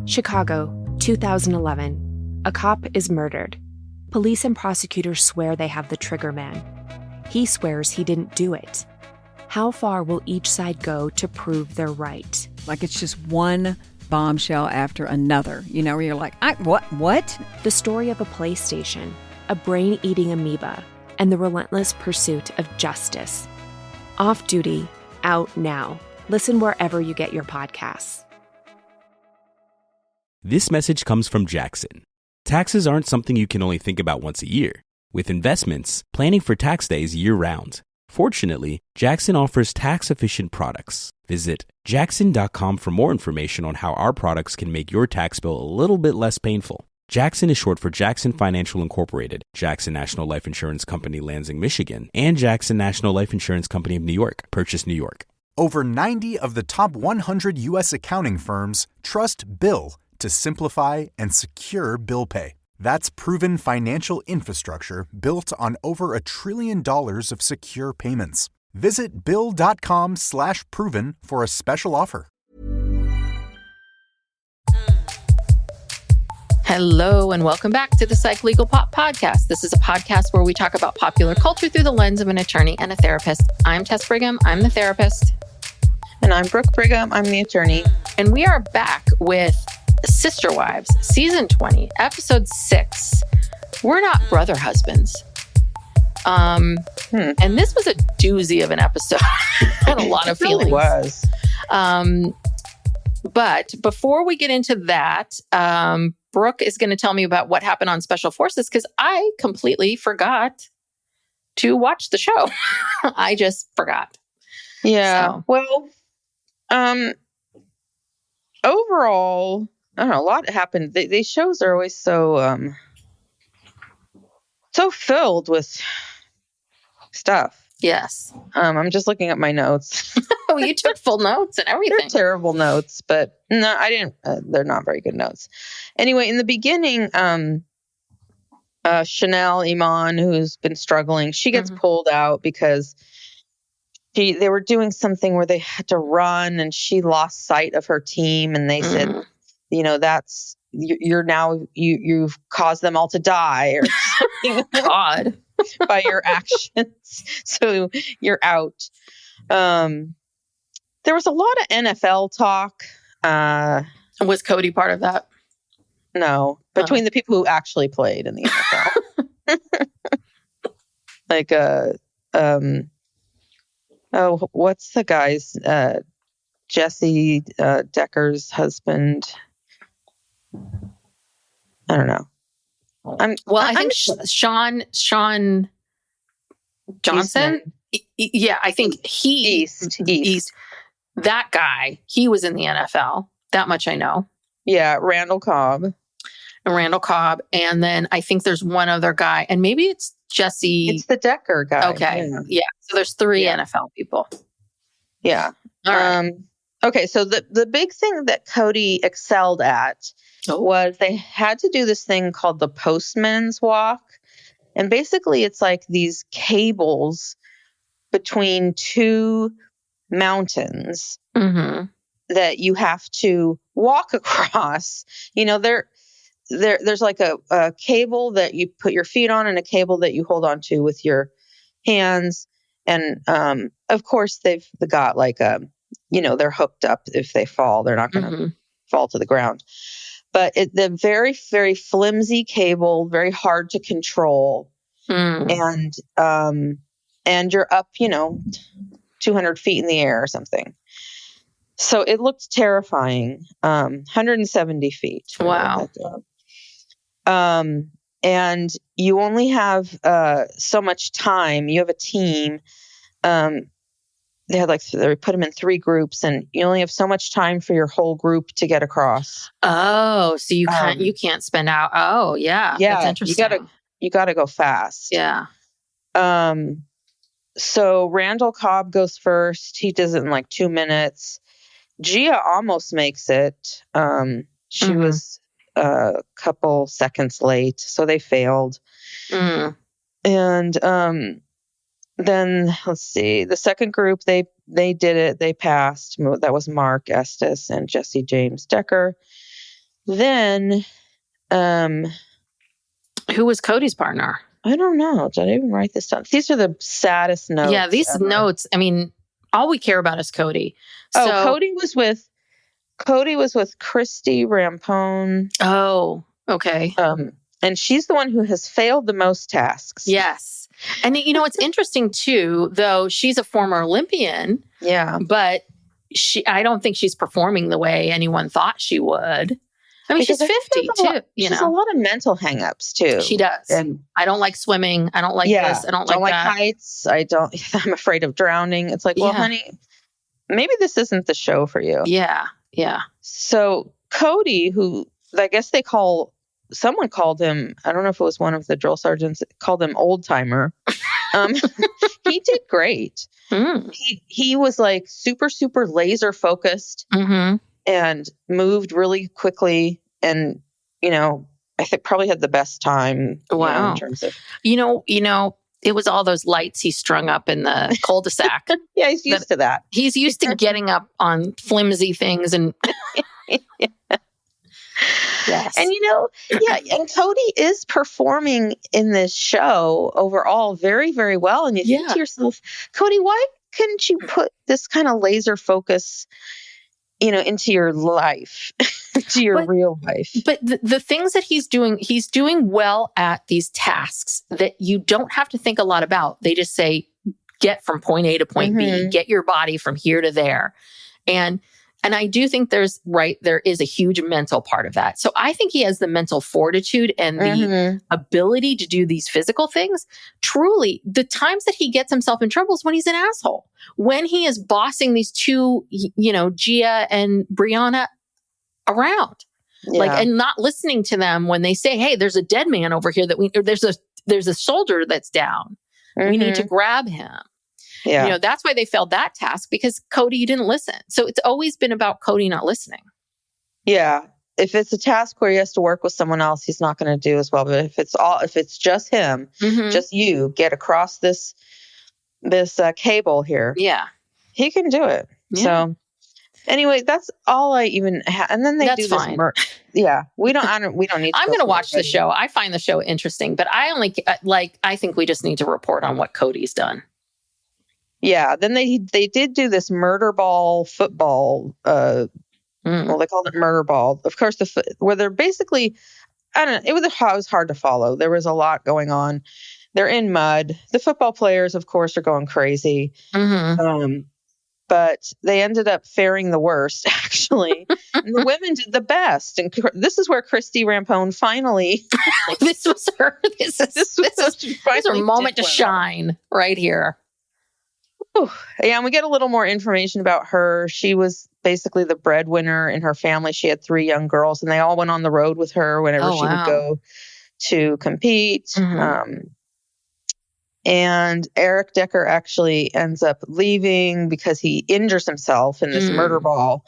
Chicago, 2011. A cop is murdered. Police and prosecutors swear they have the trigger man. He swears he didn't do it. How far will each side go to prove they're right? Like it's just one bombshell after another, where you're like, what? The story of a PlayStation, a brain-eating amoeba, and the relentless pursuit of justice. Off Duty, out now. Listen wherever you get your podcasts. This message comes from Jackson. Taxes aren't something you can only think about once a year. With investments, planning for tax day is year-round. Fortunately, Jackson offers tax-efficient products. Visit jackson.com for more information on how our products can make your tax bill a little bit less painful. Jackson is short for Jackson Financial Incorporated, Jackson National Life Insurance Company, Lansing, Michigan, and Jackson National Life Insurance Company of New York, Purchase, New York. Over 90 of the top 100 U.S. accounting firms trust BILL to simplify and secure bill pay. That's proven financial infrastructure built on over $1 trillion of secure payments. Visit BILL.com/proven for a special offer. Hello and welcome back to the Psych Legal Pop Podcast. This is a podcast where we talk about popular culture through the lens of an attorney and a therapist. I'm Tess Brigham. I'm the therapist. And I'm Brooke Brigham. I'm the attorney. And we are back with Sister Wives, Season 20, Episode 6. We're not brother husbands. And this was a doozy of an episode. Had a lot of feelings. It really was. But before we get into that, Brooke is going to tell me about what happened on Special Forces because I completely forgot to watch the show. I just forgot. Yeah. So. Well, overall, I don't know, a lot happened. These shows are always so filled with stuff. Yes. I'm just looking at my notes. Oh, you took full notes and everything. They're terrible notes, but no, I didn't. They're not very good notes. Anyway, in the beginning, Chanel Iman, who's been struggling, she gets pulled out because they were doing something where they had to run and she lost sight of her team. And they said, that's, you've caused them all to die or something. God. By your actions. So you're out. There was a lot of NFL talk. Was Cody part of that? No, between the people who actually played in the NFL. What's the guy's, Jesse Decker's husband? I don't know. I think Sean Johnson. Yeah, I think East. That guy, he was in the NFL. That much I know. Yeah, Randall Cobb. And then I think there's one other guy, and maybe it's Jesse. It's the Decker guy. Okay. Yeah. So there's 3 NFL people. Yeah. All right. Okay. So the big thing that Cody excelled at was they had to do this thing called the postman's walk. And basically it's like these cables between 2 mountains that you have to walk across. There's like a cable that you put your feet on and a cable that you hold on to with your hands. And of course they've got like they're hooked up. If they fall, they're not going to fall to the ground. But the very, very flimsy cable, very hard to control. And you're up, 200 feet in the air or something. So it looked terrifying. 170 feet. Wow. And you only have so much time. You have a team. They put them in 3 groups, and you only have so much time for your whole group to get across. Oh, so you can't spend out. Oh, yeah. That's interesting. You gotta go fast. Yeah. So Randall Cobb goes first. He does it in like 2 minutes. Gia almost makes it. She was a couple seconds late, so they failed. And then let's see, the second group, they did it. They passed. That was Mark Estes and Jesse James Decker. then, Who was Cody's partner? I don't know. Did I even write this down? These are the saddest notes. Yeah, these ever. notes. I mean, all we care about is Cody. Oh, Cody was with Christy Rampone. Oh, okay. And she's the one who has failed the most tasks. Yes. And it's interesting too, though she's a former Olympian. Yeah. But I don't think she's performing the way anyone thought she would. I mean, she's 50 too. She has a lot of mental hangups too. She does. And I don't like swimming. I don't like this. I don't like that. Heights. I'm afraid of drowning. It's like, well, honey, maybe this isn't the show for you. Yeah. Yeah. So Cody, who I guess someone called him, I don't know if it was one of the drill sergeants, called him old timer. He did great. Mm. He was like super, super laser focused. Mm-hmm. And moved really quickly, and I think probably had the best time. Wow! In terms of it was all those lights he strung up in the cul-de-sac. Yeah, he's used to that. He's used to getting up on flimsy things and. Yes, and and Cody is performing in this show overall very, very well. And you think to yourself, Cody, why couldn't you put this kind of laser focus? Into your life, to your real life. But the things that he's doing well at these tasks that you don't have to think a lot about. They just say, get from point A to point B, get your body from here to there. And I do think there is a huge mental part of that. So I think he has the mental fortitude and the ability to do these physical things. Truly, the times that he gets himself in trouble is when he's an asshole. When he is bossing these two, Gia and Brianna around. Yeah. And not listening to them when they say, hey, there's a dead man over here there's a soldier that's down. We need to grab him. Yeah. That's why they failed that task, because Cody didn't listen. So it's always been about Cody not listening. Yeah. If it's a task where he has to work with someone else, he's not going to do as well. But if it's just him, just you get across this cable here. Yeah. He can do it. Yeah. So anyway, that's all I even have. And then they do this. Yeah. We don't need to. I'm going to watch the show. I find the show interesting, but I think we just need to report on what Cody's done. Yeah, then they did do this murder ball football. Well, they called it murder ball. Of course, where they're basically, I don't know. It was hard to follow. There was a lot going on. They're in mud. The football players, of course, are going crazy. But they ended up faring the worst, actually. And the women did the best. And this is where Christy Rampone finally. This was her. This is her moment to shine right here. Yeah, and we get a little more information about her. She was basically the breadwinner in her family. She had 3 young girls, and they all went on the road with her whenever she would go to compete. And Eric Decker actually ends up leaving because he injures himself in this murder ball.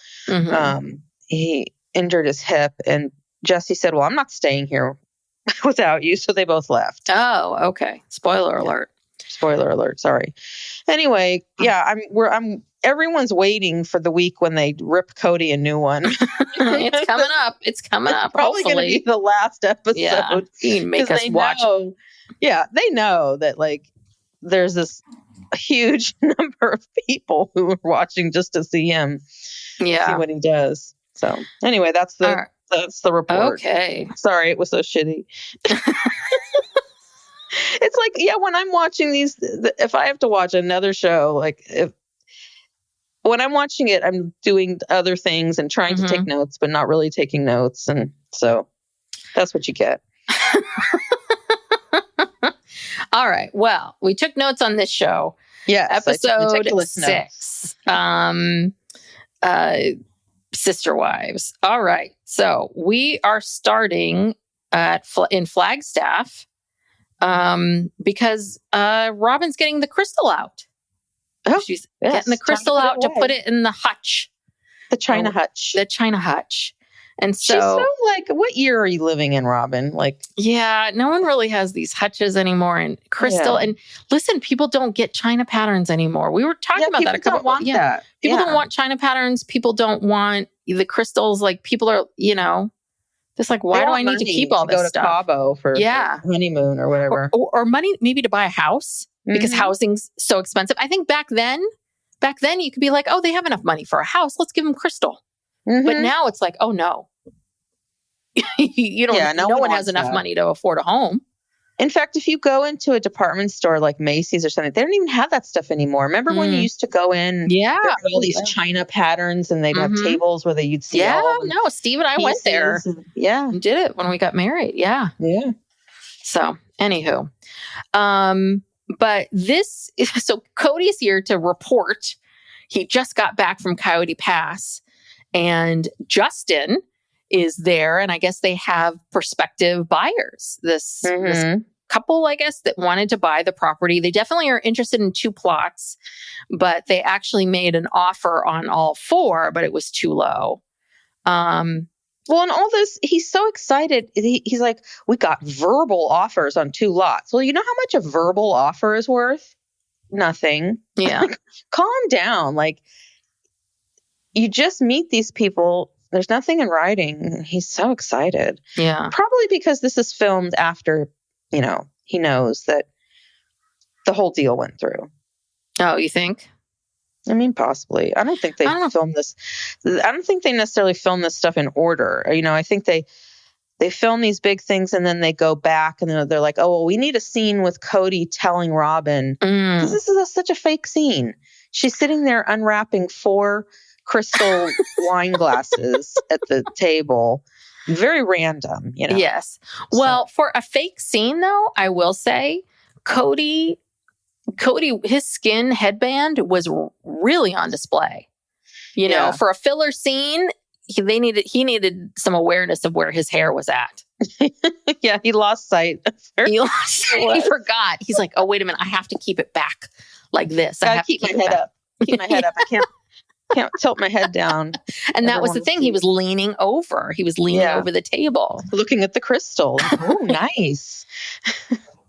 He injured his hip, and Jesse said, well, I'm not staying here without you. So they both left. Oh, okay. Spoiler alert. Spoiler alert. Sorry. Anyway, yeah, everyone's waiting for the week when they rip Cody a new one. It's coming up. It's probably going to be the last episode. Yeah, you can make us watch. They know that there's this huge number of people who are watching just to see him. Yeah, see what he does. So anyway, that's the report. Okay. Sorry, it was so shitty. It's when I'm watching these, if I have to watch another show, when I'm watching it, I'm doing other things and trying to take notes, but not really taking notes. And so that's what you get. All right. Well, we took notes on this show. Yeah. Episode 6. Sister Wives. All right. So we are starting in Flagstaff. Because Robin's getting the crystal out. She's getting the crystal out to put it in the hutch. The China hutch. The China hutch. And so... She's so what year are you living in, Robin? Yeah, no one really has these hutches anymore. And crystal... Yeah. And listen, people don't get China patterns anymore. We were talking about that a couple... People don't want that. People don't want China patterns. People don't want the crystals. People are, Just like, why do I need to keep all this go to stuff? Cabo for honeymoon or whatever. Or money maybe to buy a house because Mhm. housing's so expensive. I think back then you could be like, oh, they have enough money for a house. Let's give them Crystal. Mhm. But now it's like, oh no. You don't, Yeah, no no one one has wants enough that. money to afford a home. In fact, if you go into a department store like Macy's or something, they don't even have that stuff anymore. Remember when you used to go in? Yeah. There were all these China patterns, and they'd have tables where you'd see all the no, Steve and I went there and and did it when we got married. Yeah. Yeah. So, anywho, but so Cody's here to report. He just got back from Coyote Pass, and Justin is there, and I guess they have prospective buyers. This couple, I guess, that wanted to buy the property. They definitely are interested in 2 plots, but they actually made an offer on all 4, but it was too low. Well, in all this, he's so excited. He's like, we got verbal offers on 2 lots. Well, you know how much a verbal offer is worth? Nothing. Yeah. Calm down. Like, you just meet these people. There's nothing in writing. He's so excited. Yeah. Probably because this is filmed after, he knows that the whole deal went through. Oh, you think? I mean, possibly. I don't think they filmed this. I don't think they necessarily filmed this stuff in order. I think they film these big things and then they go back and they're like, oh, well, we need a scene with Cody telling Robin. This is such a fake scene. She's sitting there unwrapping 4 crystal wine glasses at the table. Very random, Yes. Well, for a fake scene, though, I will say Cody, his skin headband was really on display. For a filler scene, he needed some awareness of where his hair was at. Yeah, he lost sight. He forgot. He's like, oh, wait a minute. I have to keep it back like this. I have to keep my head up. Keep my head up. I can't tilt my head down. And that was the thing. He was leaning over. He was leaning over the table. Looking at the crystal. Oh, nice.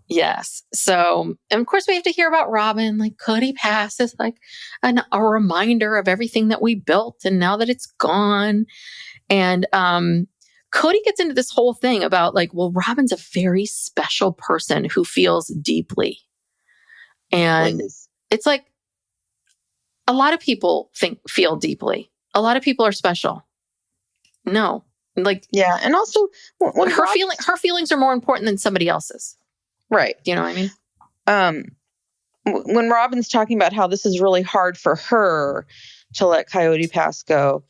Yes. So, and of course we have to hear about Robin. Like, Coyote Pass is like a reminder of everything that we built and now that it's gone. And Cody gets into this whole thing about like, well, Robin's a very special person who feels deeply. And it's like, a lot of people feel deeply. A lot of people are special. No. Like, yeah. And also her feelings are more important than somebody else's. Right. Do you know what I mean? When Robin's talking about how this is really hard for her to let Coyote Pass go.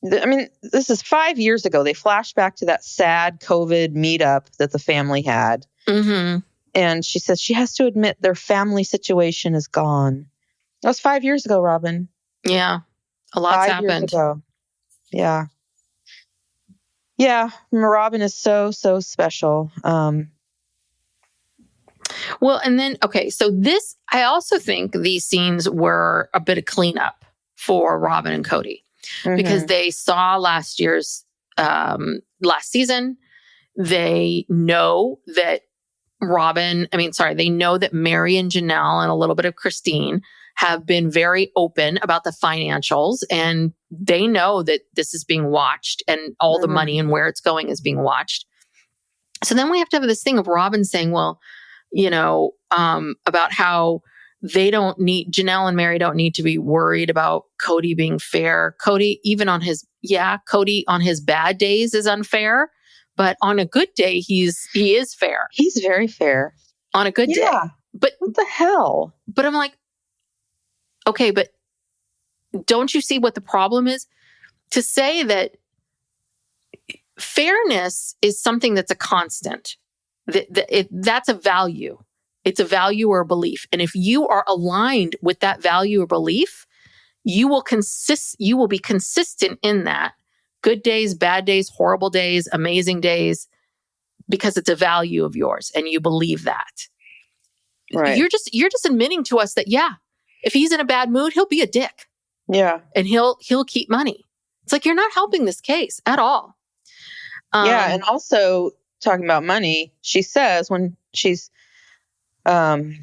This is 5 years ago. They flash back to that sad COVID meetup that the family had. Mm-hmm. And she says she has to admit their family situation is gone. That was 5 years ago, Robin. Yeah. A lot's 5 happened. years ago. Yeah. Yeah. Robin is so, so special. Well, and then, okay, so I also think these scenes were a bit of cleanup for Robin and Cody because they saw last season. They know that they know that Mary and Janelle and a little bit of Christine have been very open about the financials, and they know that this is being watched and all the money and where it's going is being watched. So then we have to have this thing of Robin saying, well, about how Janelle and Mary don't need to be worried about Cody being fair. Cody on his bad days is unfair, but on a good day, he is fair. He's very fair. On a good day. But what the hell? But I'm like, okay, but don't you see what the problem is? To say that fairness is something that's a constant. That's a value. It's a value or a belief. And if you are aligned with that value or belief, you will be consistent in that. Good days, bad days, horrible days, amazing days, because it's a value of yours and you believe that. Right. You're just admitting to us that, if he's in a bad mood, he'll be a dick. Yeah. And he'll keep money. It's like, you're not helping this case at all. And also talking about money, she says when she's, after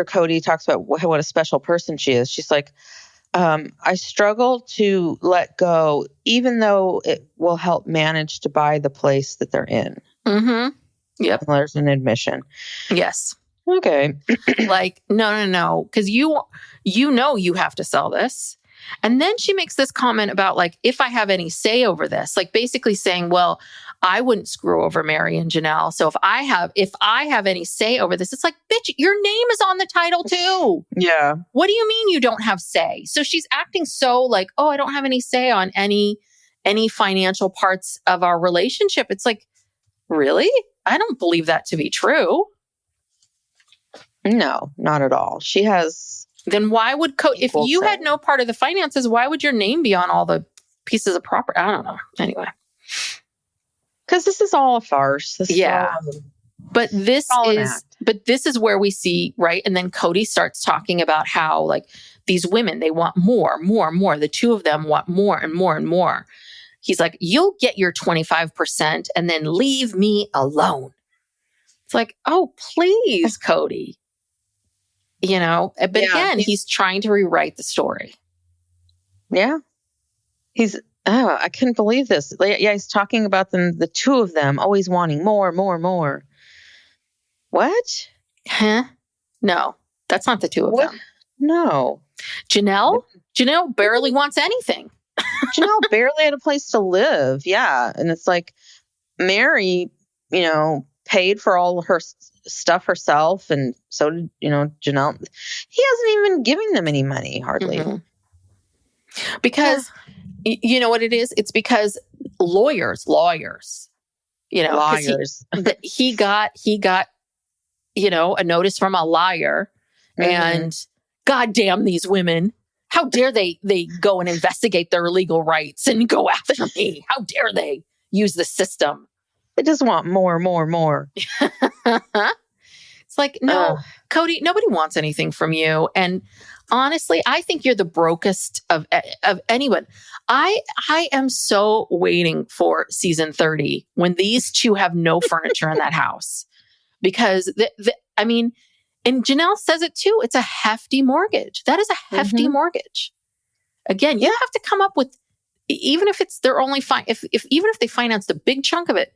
Cody talks about what a special person she is, she's like, I struggle to let go, even though it will help manage to buy the place that they're in. Mm-hmm. Yep. There's an admission. Yes. Okay. Like, no. Because you know you have to sell this. And then she makes this comment about like, if I have any say over this, like basically saying, well, I wouldn't screw over Mary and Janelle. So if I have any say over this, it's like, bitch, your name is on the title too. Yeah. What do you mean you don't have say? So she's acting so like, oh, I don't have any say on any financial parts of our relationship. It's like, really? I don't believe that to be true. No, not at all. She has. Then why would if you had no part of the finances, why would your name be on all the pieces of property? I don't know. Anyway. Because this is all a farce. But this is where we see, right? And then Cody starts talking about how like these women, they want more. The two of them want more and more and more. He's like, you'll get your 25% and then leave me alone. It's like, oh, please, Cody. But again, he's trying to rewrite the story. Yeah. I couldn't believe this. Yeah, he's talking about them, the two of them always wanting more. What? Huh? No, that's not the two of them. No. Janelle barely wants anything. Janelle barely had a place to live. Yeah. And it's like Mary, paid for all her stuff herself. And so did, Janelle. He hasn't even given them any money, hardly. Mm-hmm. Because, you know what it is? It's because lawyers, he got, a notice from a liar and goddamn these women. How dare they go and investigate their legal rights and go after me? How dare they use the system? They just want more. It's like, no, Cody, nobody wants anything from you. And honestly, I think you're the brokest of anyone. I am so waiting for season 30 when these two have no furniture in that house. Because, and Janelle says it too, it's a hefty mortgage. That is a hefty mortgage. Again, you have to come up with, even if it's their only even if they financed a big chunk of it,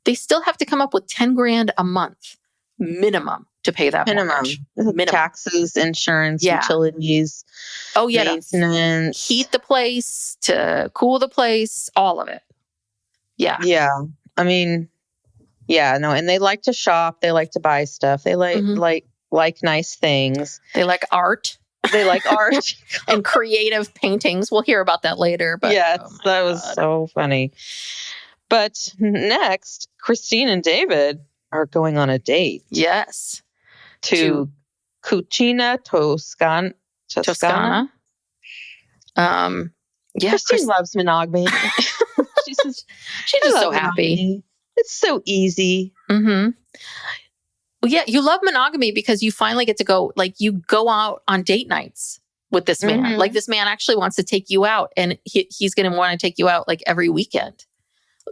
they still have to come up with $10,000 a month minimum to pay that mortgage. Minimum. Taxes, insurance, utilities. Oh yeah, maintenance. To heat the place, to cool the place, all of it. Yeah. Yeah. And they like to shop. They like to buy stuff. They like nice things. They like art. And creative paintings. We'll hear about that later. But that was so funny. But next, Christine and David are going on a date. Yes. To Cucina Toscana. Christine loves monogamy. She's just so happy. Monogamy. It's so easy. Mm-hmm. Well, yeah, you love monogamy because you finally get to go, like, you go out on date nights with this man. Mm-hmm. Like, this man actually wants to take you out, and he's going to want to take you out like every weekend.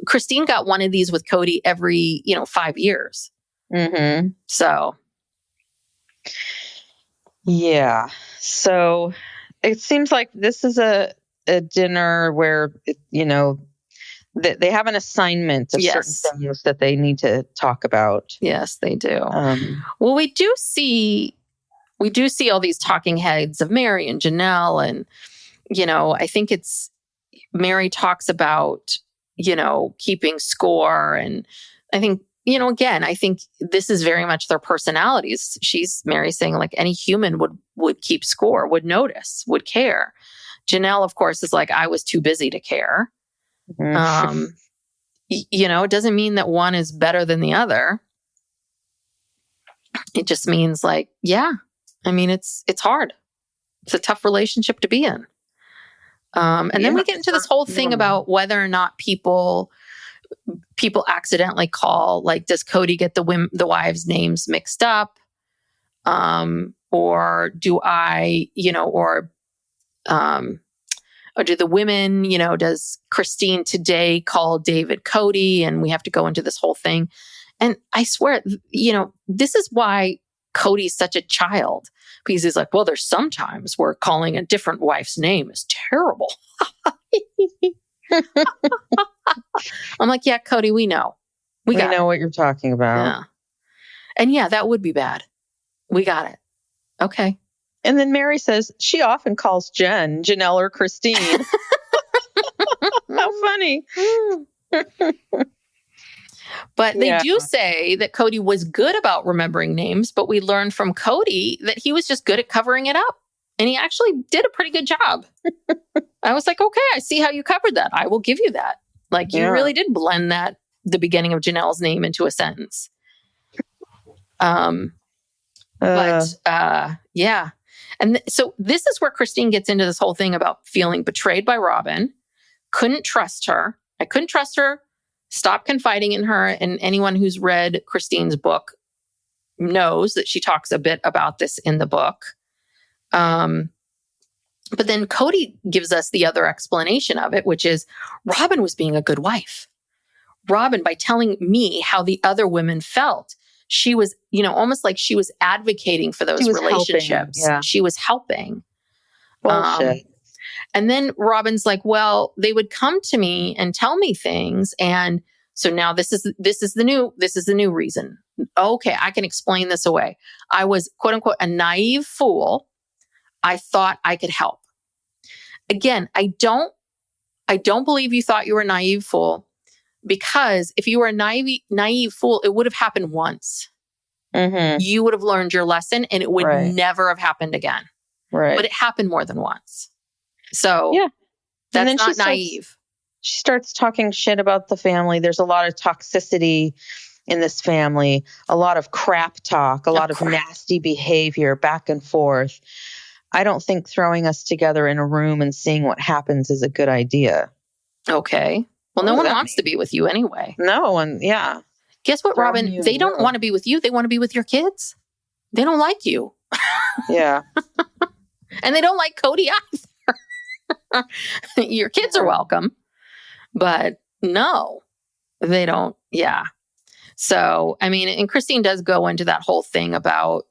Christine got one of these with Cody every, 5 years. Mm-hmm. So. Yeah. So it seems like this is a dinner where, they have an assignment of certain things that they need to talk about. Yes, they do. Well, we do see all these talking heads of Mary and Janelle, and I think it's Mary talks about keeping score, and I think again, I think this is very much their personalities. Mary saying like any human would keep score, would notice, would care. Janelle, of course, is like, I was too busy to care. Mm-hmm. It doesn't mean that one is better than the other. It just means like, it's hard. It's a tough relationship to be in. And then we get into this whole thing about whether or not people accidentally call, like, does Cody get the wives' names mixed up? Or do I, or do the women, does Christine today call David Cody? And we have to go into this whole thing. And I swear, this is why Cody's such a child because he's like, well, there's sometimes where calling a different wife's name is terrible. I'm like, yeah, Cody, we know. We know what you're talking about. Yeah. And yeah, that would be bad. We got it. Okay. And then Mary says she often calls Jen, Janelle, or Christine. How funny. But they do say that Cody was good about remembering names, but we learned from Cody that he was just good at covering it up. And he actually did a pretty good job. I was like, okay, I see how you covered that. I will give you that. Like, you really did blend the beginning of Janelle's name into a sentence. Yeah. And so this is where Christine gets into this whole thing about feeling betrayed by Robin. Couldn't trust her. I couldn't trust her. Stop confiding in her. And anyone who's read Christine's book knows that she talks a bit about this in the book. But then Cody gives us the other explanation of it, which is Robin was being a good wife. Robin, by telling me how the other women felt, she was, almost like she was advocating for those relationships. Yeah. She was helping. Bullshit. And then Robin's like, well, they would come to me and tell me things. And so now this is the new reason. Okay, I can explain this away. I was, quote unquote, a naive fool. I thought I could help. Again, I don't believe you thought you were a naive fool, because if you were a naive fool, it would have happened once. Mm-hmm. You would have learned your lesson and it would never have happened again. Right. But it happened more than once. So that's not naive. She starts talking shit about the family. There's a lot of toxicity in this family, a lot of crap talk, a lot of nasty behavior back and forth. I don't think throwing us together in a room and seeing what happens is a good idea. Okay. Well, no one wants to be with you anyway. No one, yeah. Guess what, Robin? They don't want to be with you. They want to be with your kids. They don't like you. Yeah. And they don't like Cody either. Your kids are welcome. But no, they don't. Yeah. So, I mean, and Christine does go into that whole thing about,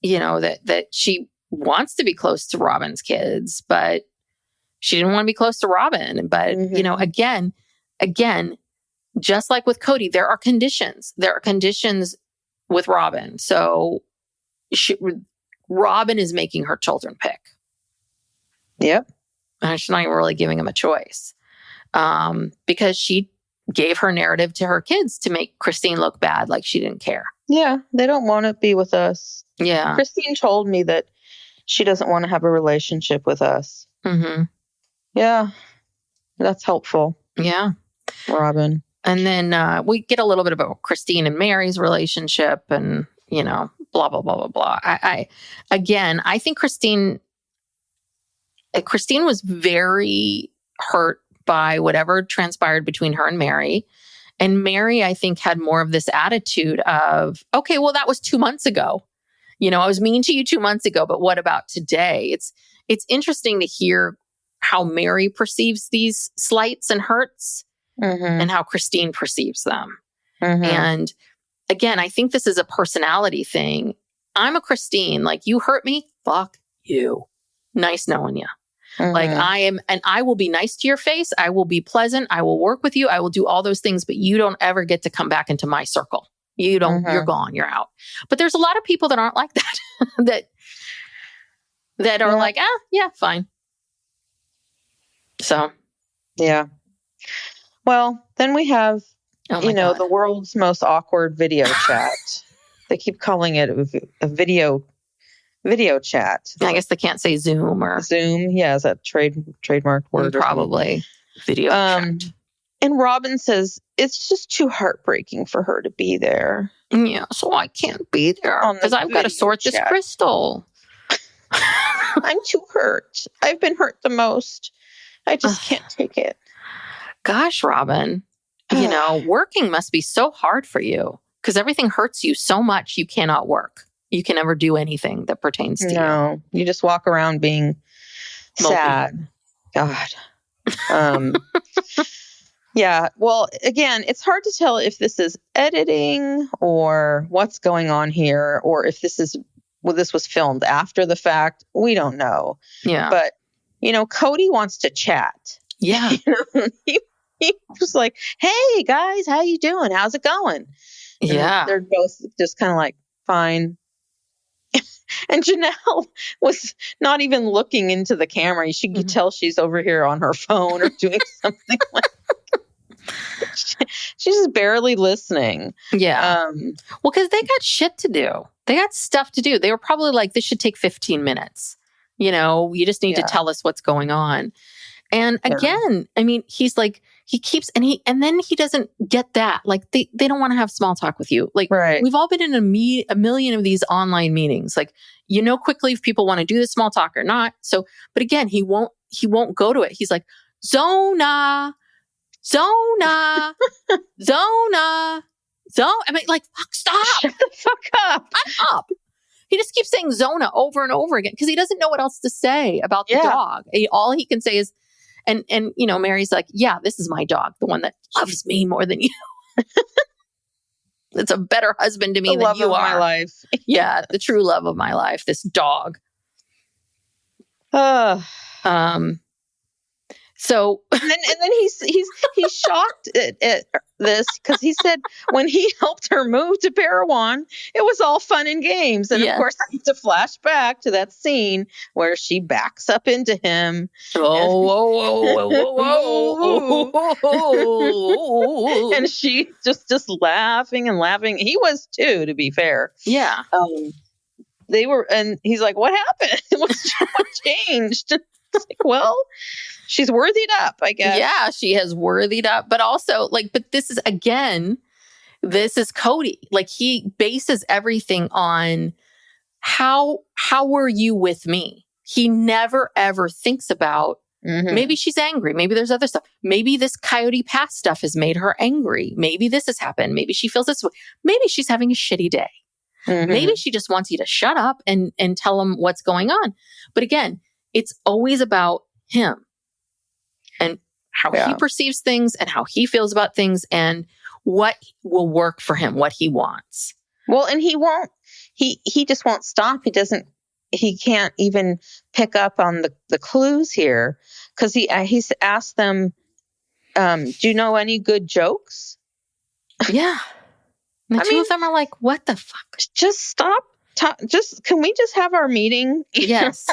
that she wants to be close to Robin's kids, but she didn't want to be close to Robin. But, again, just like with Cody, there are conditions. There are conditions with Robin. So Robin is making her children pick. Yep. And she's not even really giving them a choice. Because she gave her narrative to her kids to make Christine look bad, like she didn't care. Yeah, they don't want to be with us. Yeah. Christine told me that she doesn't want to have a relationship with us. Mm-hmm. Yeah, that's helpful. Yeah. Robin. And then we get a little bit about Christine and Mary's relationship and, blah, blah, blah, blah, blah. I think Christine was very hurt by whatever transpired between her and Mary. And Mary, I think, had more of this attitude of, okay, well, that was 2 months ago. I was mean to you 2 months ago, but what about today? It's interesting to hear how Mary perceives these slights and hurts and how Christine perceives them. Mm-hmm. And again, I think this is a personality thing. I'm a Christine. Like, you hurt me, fuck you. Nice knowing you. Mm-hmm. Like, I am, and I will be nice to your face. I will be pleasant. I will work with you. I will do all those things, but you don't ever get to come back into my circle. You don't, you're gone, you're out. But there's a lot of people that aren't like that, that are like, yeah, fine. So. Yeah. Well, then we have, God. the world's most awkward video chat. They keep calling it a video chat. I guess they can't say Zoom or Zoom. Yeah, is that trademarked word? Probably video chat. And Robin says it's just too heartbreaking for her to be there. Yeah, so I can't be there because I've got to sort this crystal. I'm too hurt. I've been hurt the most. I just can't take it. Gosh, Robin, working must be so hard for you because everything hurts you so much you cannot work. You can never do anything that pertains to you. No, you just walk around being sad. God. Yeah. Well, again, it's hard to tell if this is editing or what's going on here, or if this was filmed after the fact. We don't know. Yeah. But, Cody wants to chat. Yeah. He was like, "Hey guys, how you doing? How's it going?" And Yeah. they're both just kind of like, "Fine." And Janelle was not even looking into the camera. You could tell she's over here on her phone or doing something like she's just barely listening. Yeah. Well, because they got shit to do. They got stuff to do. They were probably like, this should take 15 minutes. You just need to tell us what's going on. And again, I mean, he's like, he keeps, and then he doesn't get that. Like, they don't want to have small talk with you. Like, we've all been in a million of these online meetings. Like, quickly if people want to do the small talk or not. So, but again, he won't go to it. He's like, Zona. I mean, like, fuck, stop. Shut the fuck up. He just keeps saying Zona over and over again because he doesn't know what else to say about the dog. All he can say is, and Mary's like, yeah, this is my dog, the one that loves me more than you. It's a better husband to me than you are. My life. Yeah, the true love of my life, this dog. So and then he's shocked at this because he said when he helped her move to Parowan, it was all fun and games. And of course, I have to flash back to that scene where she backs up into him. And she just laughing and laughing. He was too, to be fair. Yeah. They were, and he's like, "What happened? What changed?" It's like, well, she's worthied up, I guess. Yeah, she has worthied up. But also, but this is Cody. Like, he bases everything on how were you with me? He never, ever thinks about, maybe she's angry. Maybe there's other stuff. Maybe this Coyote Pass stuff has made her angry. Maybe this has happened. Maybe she feels this way. Maybe she's having a shitty day. Maybe she just wants you to shut up and tell him what's going on. But again, it's always about him and how he perceives things and how he feels about things and what will work for him, what he wants. Well, and he just won't stop. He can't even pick up on the clues here because he's asked them, do you know any good jokes? Yeah. And the two of them are like, what the fuck? Just stop. Can we just have our meeting? Yes.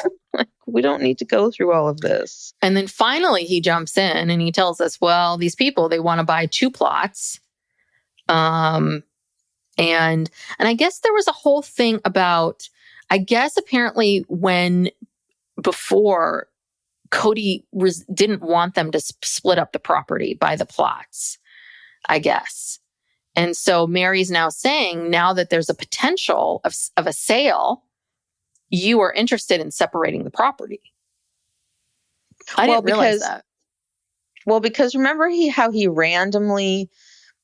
We don't need to go through all of this. And then finally he jumps in and he tells us, well, these people, they want to buy 2 plots. And I guess there was a whole thing about, I guess apparently before Cody didn't want them to split up the property by the plots, I guess. And so Mary's now saying, now that there's a potential of a sale, you are interested in separating the property. I didn't realize that. Well, because remember how he randomly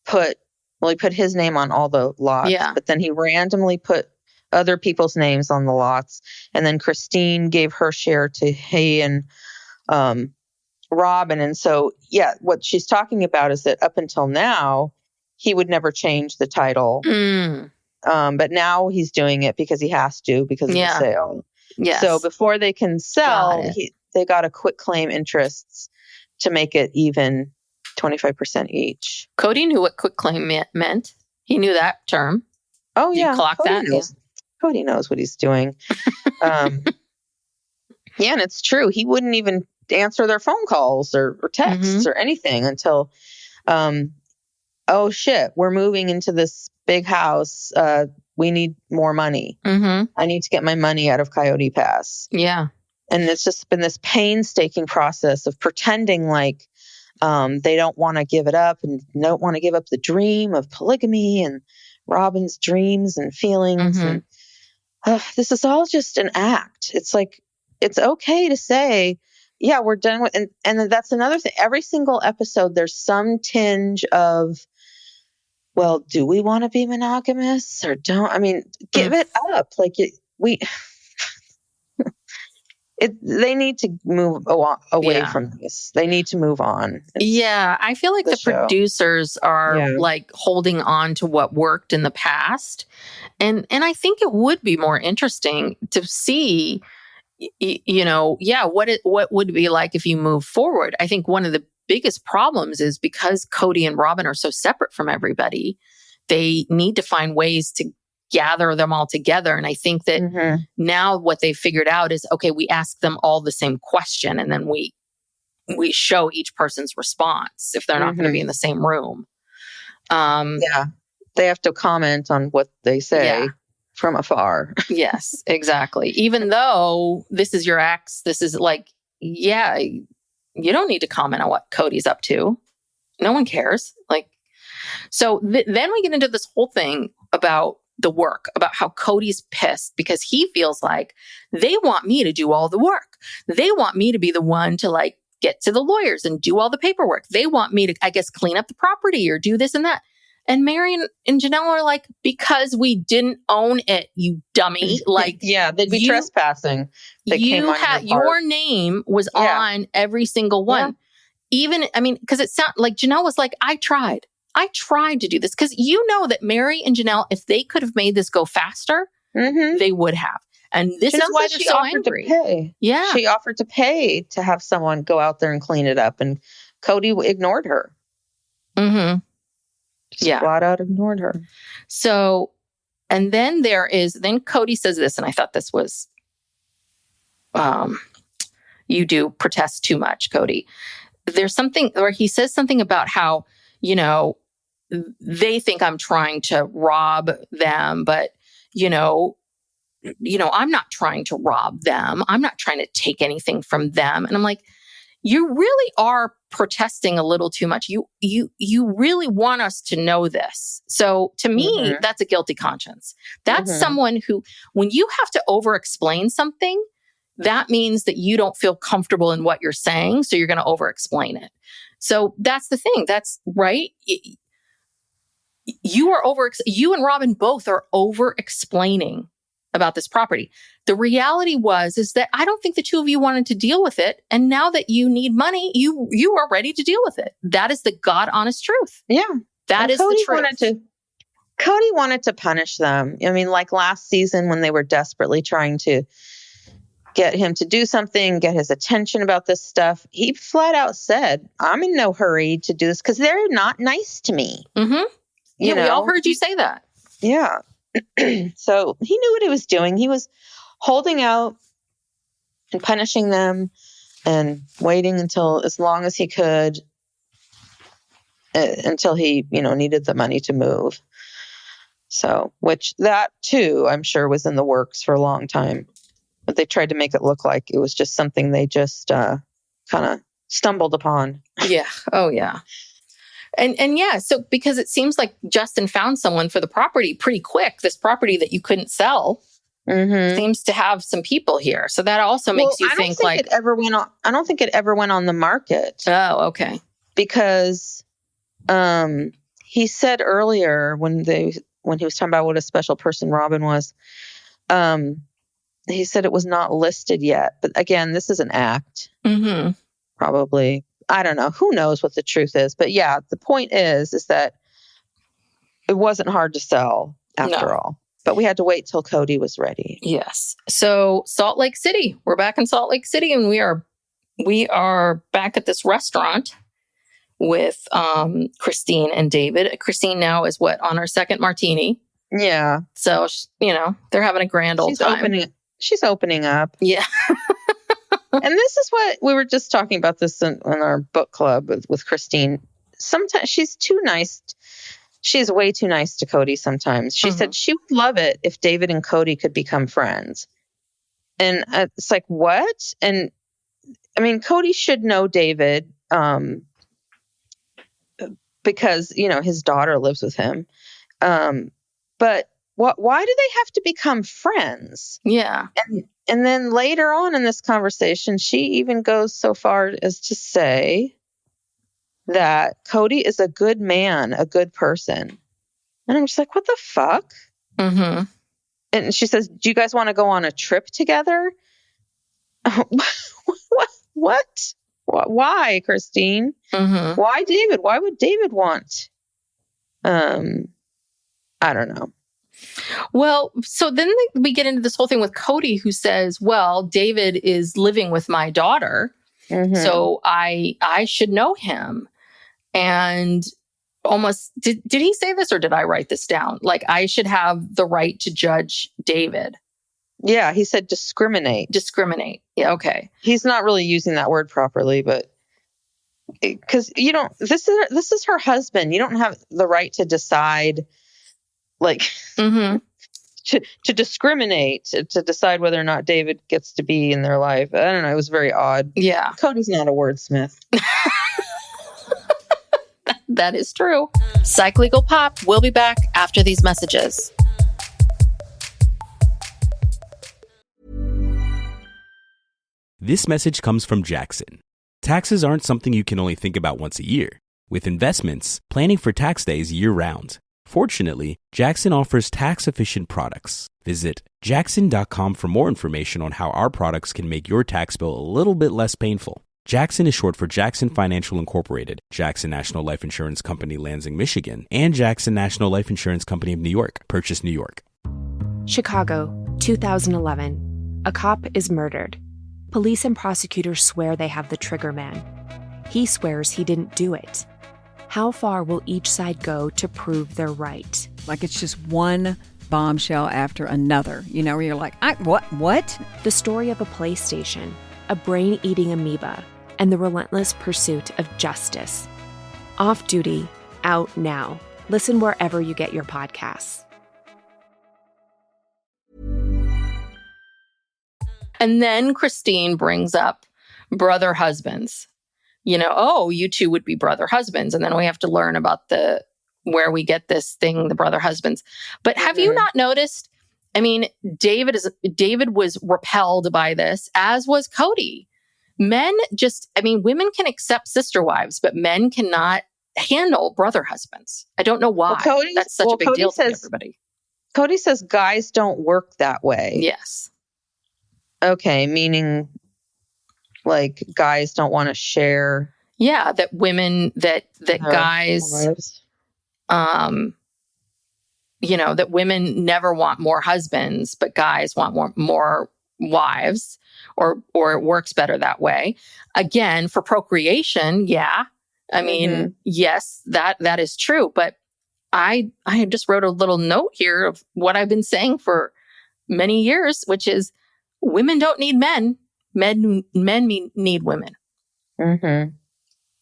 he put his name on all the lots, but then he randomly put other people's names on the lots. And then Christine gave her share to Hay and Robin. And so, what she's talking about is that up until now, he would never change the title. But now he's doing it because he has to because of the sale. Yes. So before they can sell, they got to quit claim interests to make it even 25% each. Cody knew what quit claim meant. He knew that term. Oh, Did yeah. you clock that? Knows. Cody knows what he's doing. And it's true. He wouldn't even answer their phone calls or texts or anything until, oh, shit, we're moving into this big house. We need more money. I need to get my money out of Coyote Pass. Yeah. And it's just been this painstaking process of pretending like they don't want to give it up and don't want to give up the dream of polygamy and Robin's dreams and feelings. And this is all just an act. It's like, it's okay to say, yeah, we're done with, and that's another thing. Every single episode, there's some tinge of, well, do we want to be monogamous or don't? I mean, give it up. Like we They need to move away Yeah. from this. They need to move on. Yeah, I feel like the show. producers are Yeah. like holding on to what worked in the past. And I think it would be more interesting to see, what would it be like if you move forward. I think one of the biggest problems is because Cody and Robin are so separate from everybody, they need to find ways to gather them all together. And I think that now what they've figured out is, okay, we ask them all the same question, and then we show each person's response if they're not going to be in the same room. Yeah. They have to comment on what they say from afar. Yes, exactly. Even though this is your ex, this is like, yeah, you don't need to comment on what Cody's up to. No one cares. Like, so then we get into this whole thing about the work, about how Cody's pissed because he feels like they want me to do all the work. They want me to be the one to like get to the lawyers and do all the paperwork. They want me to, I guess, clean up the property or do this and that. And Mary and Janelle are like, because we didn't own it, you dummy. Like, yeah, they'd be trespassing. They came on your name was on every single one. Yeah. Even, I mean, because it sounded like Janelle was like, I tried to do this. Because you know that Mary and Janelle, if they could have made this go faster, they would have. And this Janelle is why they're so angry. To pay. Yeah. She offered to pay to have someone go out there and clean it up. And Cody ignored her. Just flat out ignored her. So, and then then Cody says this, and I thought this was, you do protest too much, Cody. There's something where he says something about how, they think I'm trying to rob them, but, I'm not trying to rob them. I'm not trying to take anything from them. And I'm like, you really are protesting a little too much. You really want us to know this. So to me, that's a guilty conscience. That's someone who, when you have to over-explain something, that means that you don't feel comfortable in what you're saying. So you're going to over-explain it. So that's the thing. That's right. You and Robin both are over-explaining about this property. The reality is that I don't think the two of you wanted to deal with it. And now that you need money, you are ready to deal with it. That is the God honest truth. Yeah. That is the truth. Cody wanted to punish them. I mean, like last season when they were desperately trying to get him to do something, get his attention about this stuff, he flat out said, I'm in no hurry to do this because they're not nice to me. We all heard you say that. Yeah. So he knew what he was doing. He was holding out and punishing them and waiting until as long as he could until he, needed the money to move. So, which that too, I'm sure was in the works for a long time, but they tried to make it look like it was just something they just kind of stumbled upon. Yeah. Oh yeah. And yeah, so because it seems like Justin found someone for the property pretty quick. This property that you couldn't sell seems to have some people here. So that also makes you think like it ever went on. I don't think it ever went on the market. Oh, okay. Because he said earlier when he was talking about what a special person Robin was, he said it was not listed yet. But again, this is an act. Probably. I don't know. Who knows what the truth is? But yeah, the point is that it wasn't hard to sell after all. But we had to wait till Cody was ready. Yes. So Salt Lake City. We're back in Salt Lake City, and we are back at this restaurant with Christine and David. Christine now is on her second martini. Yeah. So they're having a grand old time. She's opening up. Yeah. And this is what we were just talking about this in our book club with Christine. Sometimes she's too nice. She's way too nice to Cody sometimes. She said she would love it if David and Cody could become friends. And it's like, what? And I mean, Cody should know David because, his daughter lives with him. But why do they have to become friends? Yeah. And then later on in this conversation, she even goes so far as to say that Cody is a good man, a good person. And I'm just like, what the fuck? And she says, do you guys want to go on a trip together? What? Why, Christine? Mm-hmm. Why David? Why would David want? I don't know. Well, so then we get into this whole thing with Cody, who says, well, David is living with my daughter, so I should know him. And almost, did he say this or did I write this down? Like, I should have the right to judge David. Yeah, he said discriminate. Discriminate. Yeah, okay. He's not really using that word properly, but because you don't, this is her husband. You don't have the right to decide, like, Mm-hmm. to discriminate, to decide whether or not David gets to be in their life. I don't know. It was very odd. Yeah. Cody's not a wordsmith. That is true. Psych Legal Pop. We'll be back after these messages. This message comes from Jackson. Taxes aren't something you can only think about once a year. With investments, planning for tax day is year-round. Fortunately, Jackson offers tax-efficient products. Visit jackson.com for more information on how our products can make your tax bill a little bit less painful. Jackson is short for Jackson Financial Incorporated, Jackson National Life Insurance Company, Lansing, Michigan, and Jackson National Life Insurance Company of New York, Purchase, New York. Chicago, 2011. A cop is murdered. Police and prosecutors swear they have the trigger man. He swears he didn't do it. How far will each side go to prove they're right? Like it's just one bombshell after another, where you're like, what? The story of a PlayStation, a brain-eating amoeba, and the relentless pursuit of justice. Off Duty, out now. Listen wherever you get your podcasts. And then Christine brings up brother husbands. You two would be brother husbands. And then we have to learn about where we get this thing, the brother husbands. But have you not noticed? I mean, David was repelled by this, as was Cody. Women can accept sister wives, but men cannot handle brother husbands. I don't know why. That's such a big deal to everybody. Cody says guys don't work that way. Yes. Okay, meaning like guys don't want to share. Yeah, that women, that guys, wives. That women never want more husbands, but guys want more wives, or it works better that way. Again, for procreation, yeah. I mean, yes, that is true. But I just wrote a little note here of what I've been saying for many years, which is women don't need men. Men need women. Mm-hmm.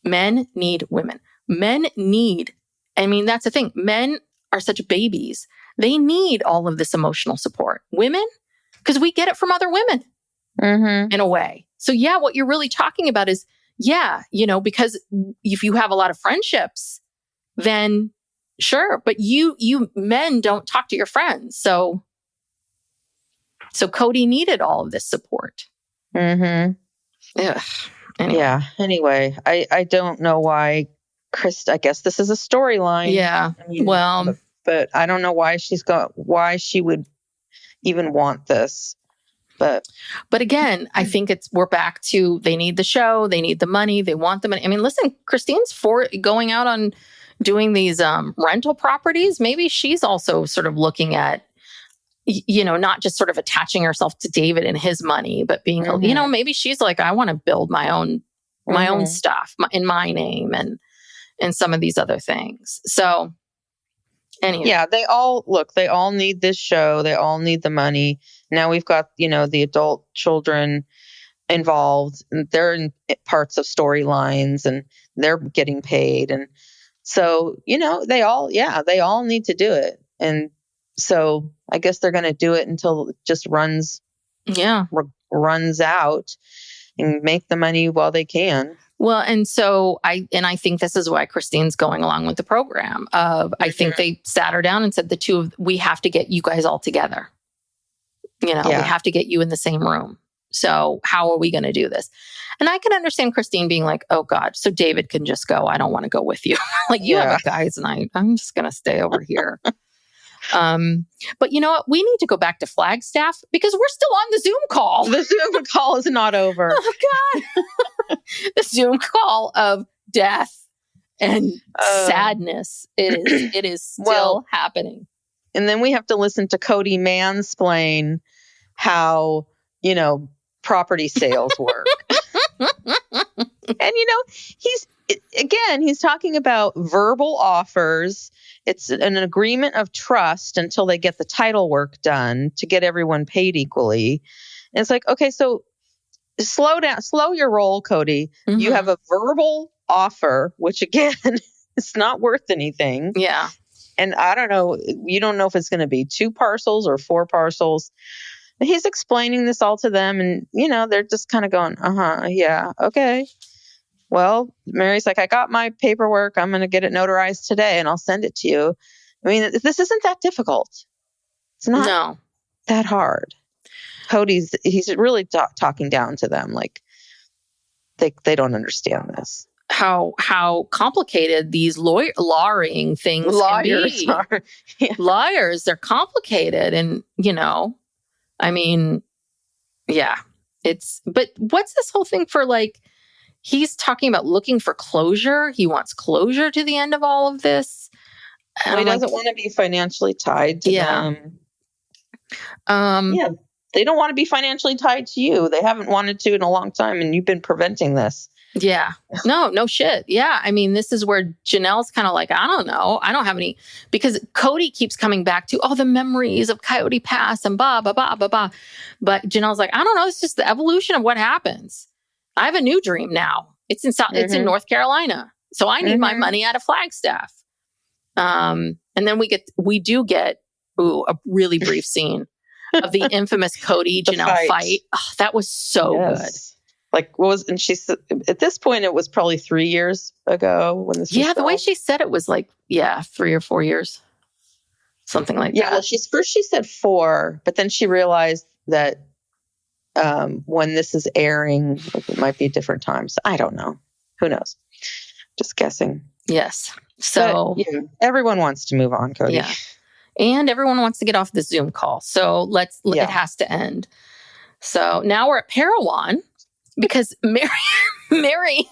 Men need women. That's the thing. Men are such babies. They need all of this emotional support. Women, because we get it from other women in a way. So yeah, what you're really talking about is, because if you have a lot of friendships, then sure. But you men don't talk to your friends. So Cody needed all of this support. Mm-hmm. Ugh. Anyway. Yeah. Anyway, I don't know why I guess this is a storyline. Yeah. But I don't know why why she would even want this. But again, I think we're back to, they need the show, they need the money, they want the money. I mean, listen, Christine's for going out on doing these rental properties. Maybe she's also sort of looking at, not just sort of attaching herself to David and his money, but being, maybe she's like, I want to build my own stuff in my name and some of these other things. So anyway. Yeah, they all need this show. They all need the money. Now we've got, the adult children involved, and they're in parts of storylines and they're getting paid. And so, they all need to do it. And so I guess they're going to do it until it just runs out and make the money while they can. Well, and so I think this is why Christine's going along with the program I think they sat her down and said, we have to get you guys all together. We have to get you in the same room. So how are we going to do this? And I can understand Christine being like, oh God, so David can just go. I don't want to go with you. Like you have guys and I'm just going to stay over here. But you know what? We need to go back to Flagstaff because we're still on the Zoom call. The Zoom call is not over. Oh, God. The Zoom call of death and sadness. It is still happening. And then we have to listen to Cody mansplain how, property sales work. And, he's talking about verbal offers. It's an agreement of trust until they get the title work done to get everyone paid equally. And it's like, okay, so slow down, slow your roll, Cody. Mm-hmm. You have a verbal offer, which again, is not worth anything. Yeah. And I don't know, you don't know if it's going to be 2 parcels or 4 parcels. And he's explaining this all to them. And, they're just kind of going, yeah, okay. Well, Mary's like, I got my paperwork. I'm going to get it notarized today and I'll send it to you. I mean, this isn't that difficult. It's not that hard. Cody's, he's really talking down to them. Like they don't understand this. How complicated these lawyering things Lawyers can be. Are. Yeah. Lawyers, they're complicated. And, I mean, yeah, but what's this whole thing for he's talking about looking for closure. He wants closure to the end of all of this. Well, he doesn't want to be financially tied to them. They don't want to be financially tied to you. They haven't wanted to in a long time, and you've been preventing this. Yeah. No shit. Yeah. I mean, this is where Janelle's kind of like, I don't know. I don't have any, because Cody keeps coming back to, the memories of Coyote Pass and blah, blah, blah, blah, blah. But Janelle's like, I don't know. It's just the evolution of what happens. I have a new dream now. It's it's in North Carolina. So I need my money out of Flagstaff. And then we do get a really brief scene of the infamous Cody Janelle fight. Oh, that was so good. And she said, at this point, it was probably 3 years ago when this was the filmed. way she said it was 3 or 4 years. Something like that. Yeah, well, she said 4, but then she realized that when this is airing, it might be different times. I don't know. Who knows? Just guessing. Yes. So everyone wants to move on, Cody. Yeah. And everyone wants to get off the Zoom call. So it has to end. So now we're at Parowan. Because Mary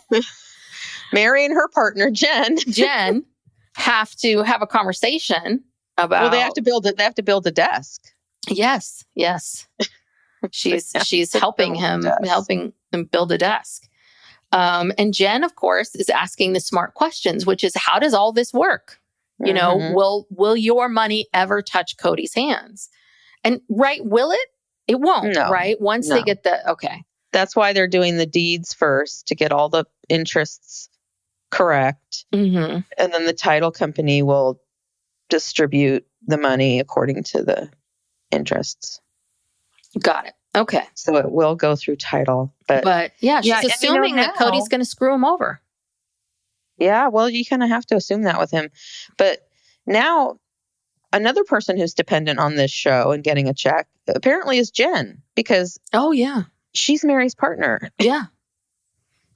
and her partner, Jen have to have a conversation about. Well, they have to build a desk. Yes. She's helping him build a desk. And Jen, of course, is asking the smart questions, which is, how does all this work? Will your money ever touch Cody's hands? And will it? It won't. No, right? Once they get okay. That's why they're doing the deeds first to get all the interests correct. Mm-hmm. And then the title company will distribute the money according to the interests. Got it. Okay. So it will go through title. But she's assuming that Cody's going to screw him over. Yeah, well, you kind of have to assume that with him. But now another person who's dependent on this show and getting a check apparently is Jen, because she's Mary's partner. Yeah.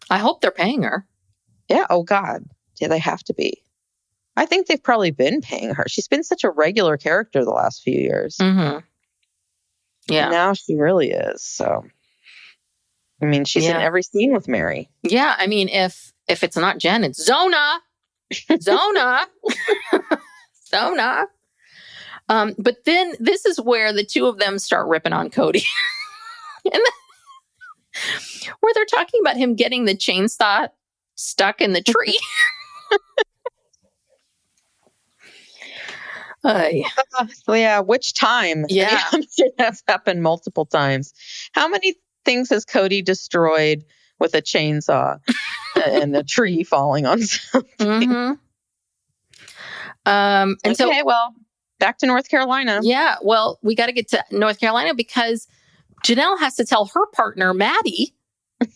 I hope they're paying her. Yeah. Oh, God. Yeah, they have to be. I think they've probably been paying her. She's been such a regular character the last few years. Mm-hmm. Yeah. And now she really is. So, I mean, she's in every scene with Mary. Yeah. I mean, if it's not Jen, it's Zona. Zona. But then this is where the two of them start ripping on Cody. Where they're talking about him getting the chainsaw stuck in the tree. Which time? Yeah. That's happened multiple times. How many things has Cody destroyed with a chainsaw and the tree falling on something? Mm-hmm. And so, back to North Carolina. Yeah, well, we got to get to North Carolina because Janelle has to tell her partner, Maddie,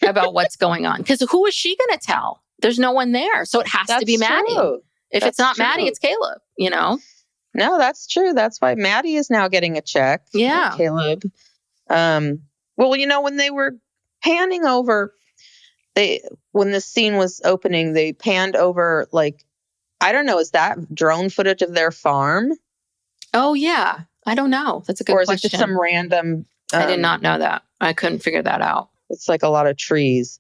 about what's going on. Because who is she going to tell? There's no one there. So it has to be Maddie. True. If it's not Maddie, it's Caleb, No, that's true. That's why Maddie is now getting a check. Yeah. Caleb. When they were panning over, when the scene was opening, they panned over, I don't know, is that drone footage of their farm? Oh, yeah. I don't know. That's a good or is question. it just some random? I did not know that. I couldn't figure that out. It's like a lot of trees.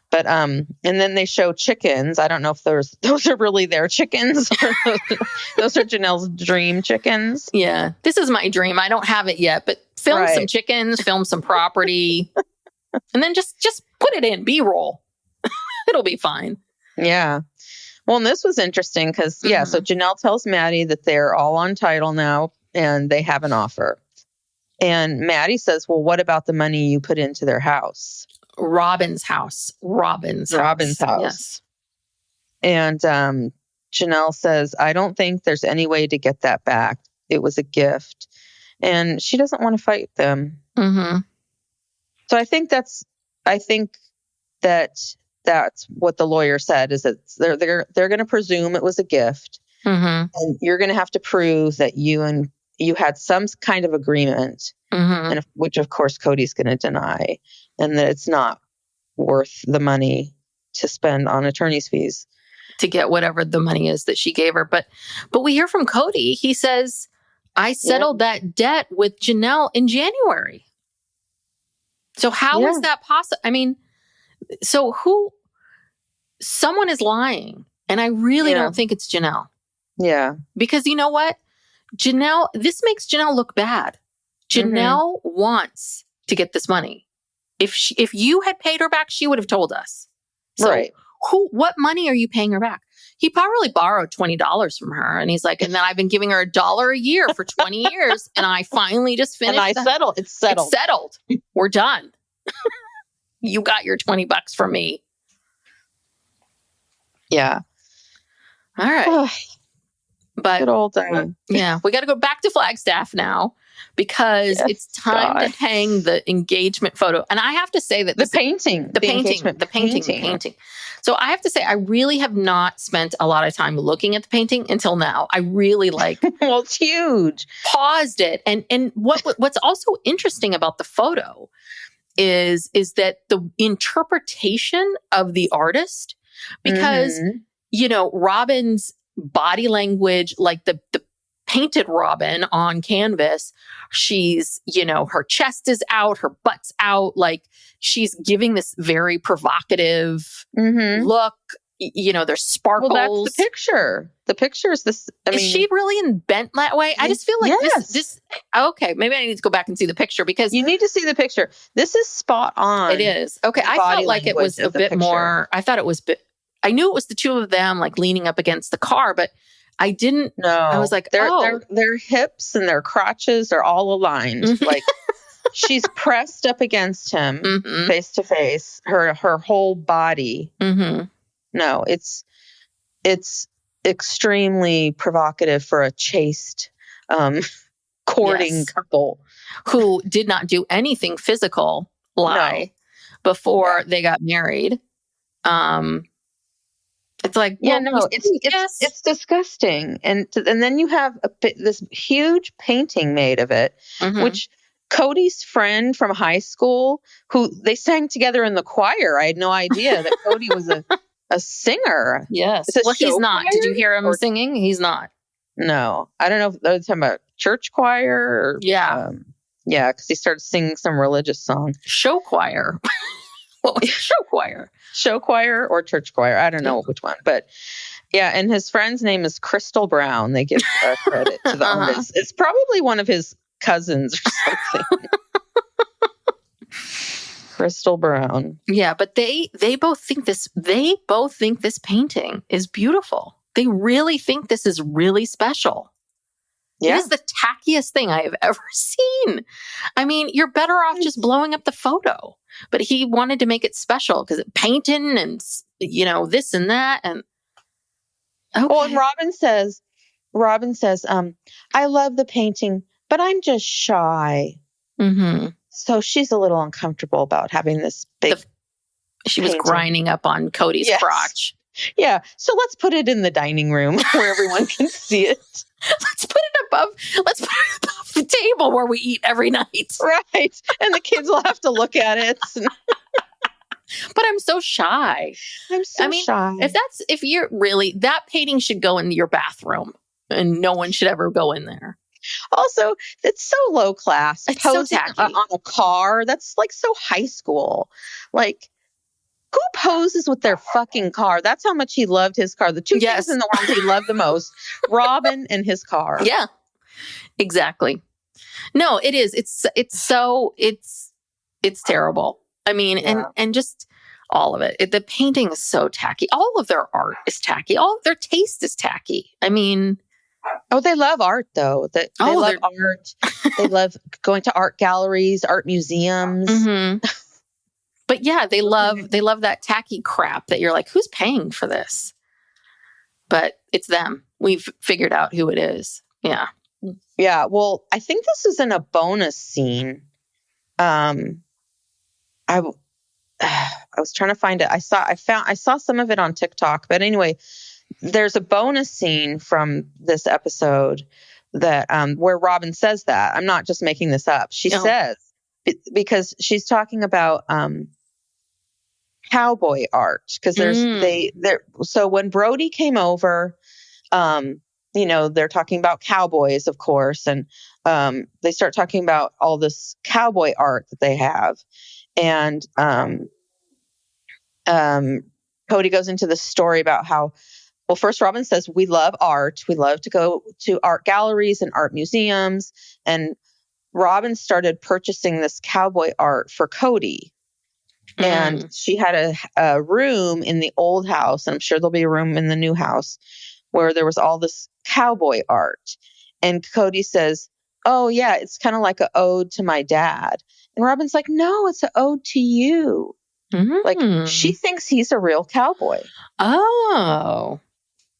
But and then they show chickens. I don't know if those are really their chickens or those are Janelle's dream chickens. Yeah. This is my dream. I don't have it yet, but film some Right. chickens, film some property, and then just put it in B-roll. It'll be fine. Yeah. Well, and this was interesting because, so Janelle tells Maddie that they're all on title now and they have an offer. And Maddie says, well, what about the money you put into their house? Robin's house. Robin's house. Yes. And Janelle says, I don't think there's any way to get that back. It was a gift. And she doesn't want to fight them. Mm-hmm. So I think that's what the lawyer said, is that they're going to presume it was a gift. Mm-hmm. And you're going to have to prove that you had some kind of agreement, Mm-hmm. and which of course Cody's going to deny, and that it's not worth the money to spend on attorney's fees To get whatever the money is that she gave her. But we hear from Cody. He says, I settled that debt with Janelle in January. So how is that possible? I mean, so someone is lying. And I really don't think it's Janelle. Yeah. Because you know what? This makes Janelle look bad. Janelle wants to get this money. If you had paid her back, she would have told us. So right. What money are you paying her back? He probably borrowed $20 from her. And he's like, and then I've been giving her $1 a year for 20 years. And I finally just finished. And it's settled. It's settled. We're done. You got your $20 from me. Yeah. All right. But good old yeah, we got to go back to Flagstaff now because it's time to hang the engagement photo. And I have to say that the painting. So I have to say, I really have not spent a lot of time looking at the painting until now. I really well, it's huge. Paused it. And what's also interesting about the photo is that the interpretation of the artist, because, Robin's body language, like the painted Robin on canvas, she's, her chest is out, her butt's out, like she's giving this very provocative look. There's sparkles. Well, that's the picture. The picture is this. Is she really bent that way? I just feel like this. Okay, maybe I need to go back and see the picture because you need to see the picture. This is spot on. It is. Okay, I felt like it was a bit more. I thought it was I knew it was the two of them like leaning up against the car, but I didn't know. I was like, their hips and their crotches are all aligned. Like she's pressed up against him face to face, her whole body. No, it's extremely provocative for a chaste courting couple who did not do anything physical before they got married. It's like, it's disgusting. And then you have this huge painting made of it, which Cody's friend from high school, who they sang together in the choir. I had no idea that Cody was a singer. Yes. Well, he's not. Did you hear him singing? He's not. No. I don't know if they're talking about church choir or... Yeah. Because he started singing some religious song. Show choir. What was it? Show choir? Show choir or church choir. I don't know which one. But yeah, and his friend's name is Crystal Brown. They give credit to the artist. It's probably one of his cousins or something. Crystal Brown. Yeah, but they both think this painting is beautiful. They really think this is really special. Yeah. It is the tackiest thing I have ever seen. I mean, you're better off just blowing up the photo. But he wanted to make it special because it painting and, this and that. And and Robin says, I love the painting, but I'm just shy. So she's a little uncomfortable about having this big She was grinding up on Cody's crotch. Yeah. So let's put it in the dining room where everyone can see it. Let's put it above the table where we eat every night. Right. And the kids will have to look at it. But I'm so shy. Shy. If you're really, that painting should go in your bathroom and no one should ever go in there. Also, it's so low class. It's so Posing tacky. on a car, that's like so high school. Like, who poses with their fucking car? That's how much he loved his car. The two Yes. things in the world he loved the most, Robin and his car. Yeah, exactly. No, it is. It's terrible. I mean, and just all of it. The painting is so tacky. All of their art is tacky. All of their taste is tacky. I mean, Oh, they love art though. They love art. They love going to art galleries, art museums. mhm. But yeah, they love that tacky crap that you're like, who's paying for this? But it's them. We've figured out who it is. Yeah. Yeah. Well, I think this is in a bonus scene. I was trying to find it. I saw some of it on TikTok, but anyway, there's a bonus scene from this episode that where Robin says that. I'm not just making this up. She says because she's talking about cowboy art because so when Brody came over, they're talking about cowboys, of course, and they start talking about all this cowboy art that they have. And Cody goes into this story about how, well, first Robin says, we love art. We love to go to art galleries and art museums. And Robin started purchasing this cowboy art for Cody. And she had a room in the old house, and I'm sure there'll be a room in the new house where there was all this cowboy art. And Cody says, oh, yeah, it's kind of like an ode to my dad. And Robin's like, no, it's an ode to you. Like, she thinks he's a real cowboy. Oh,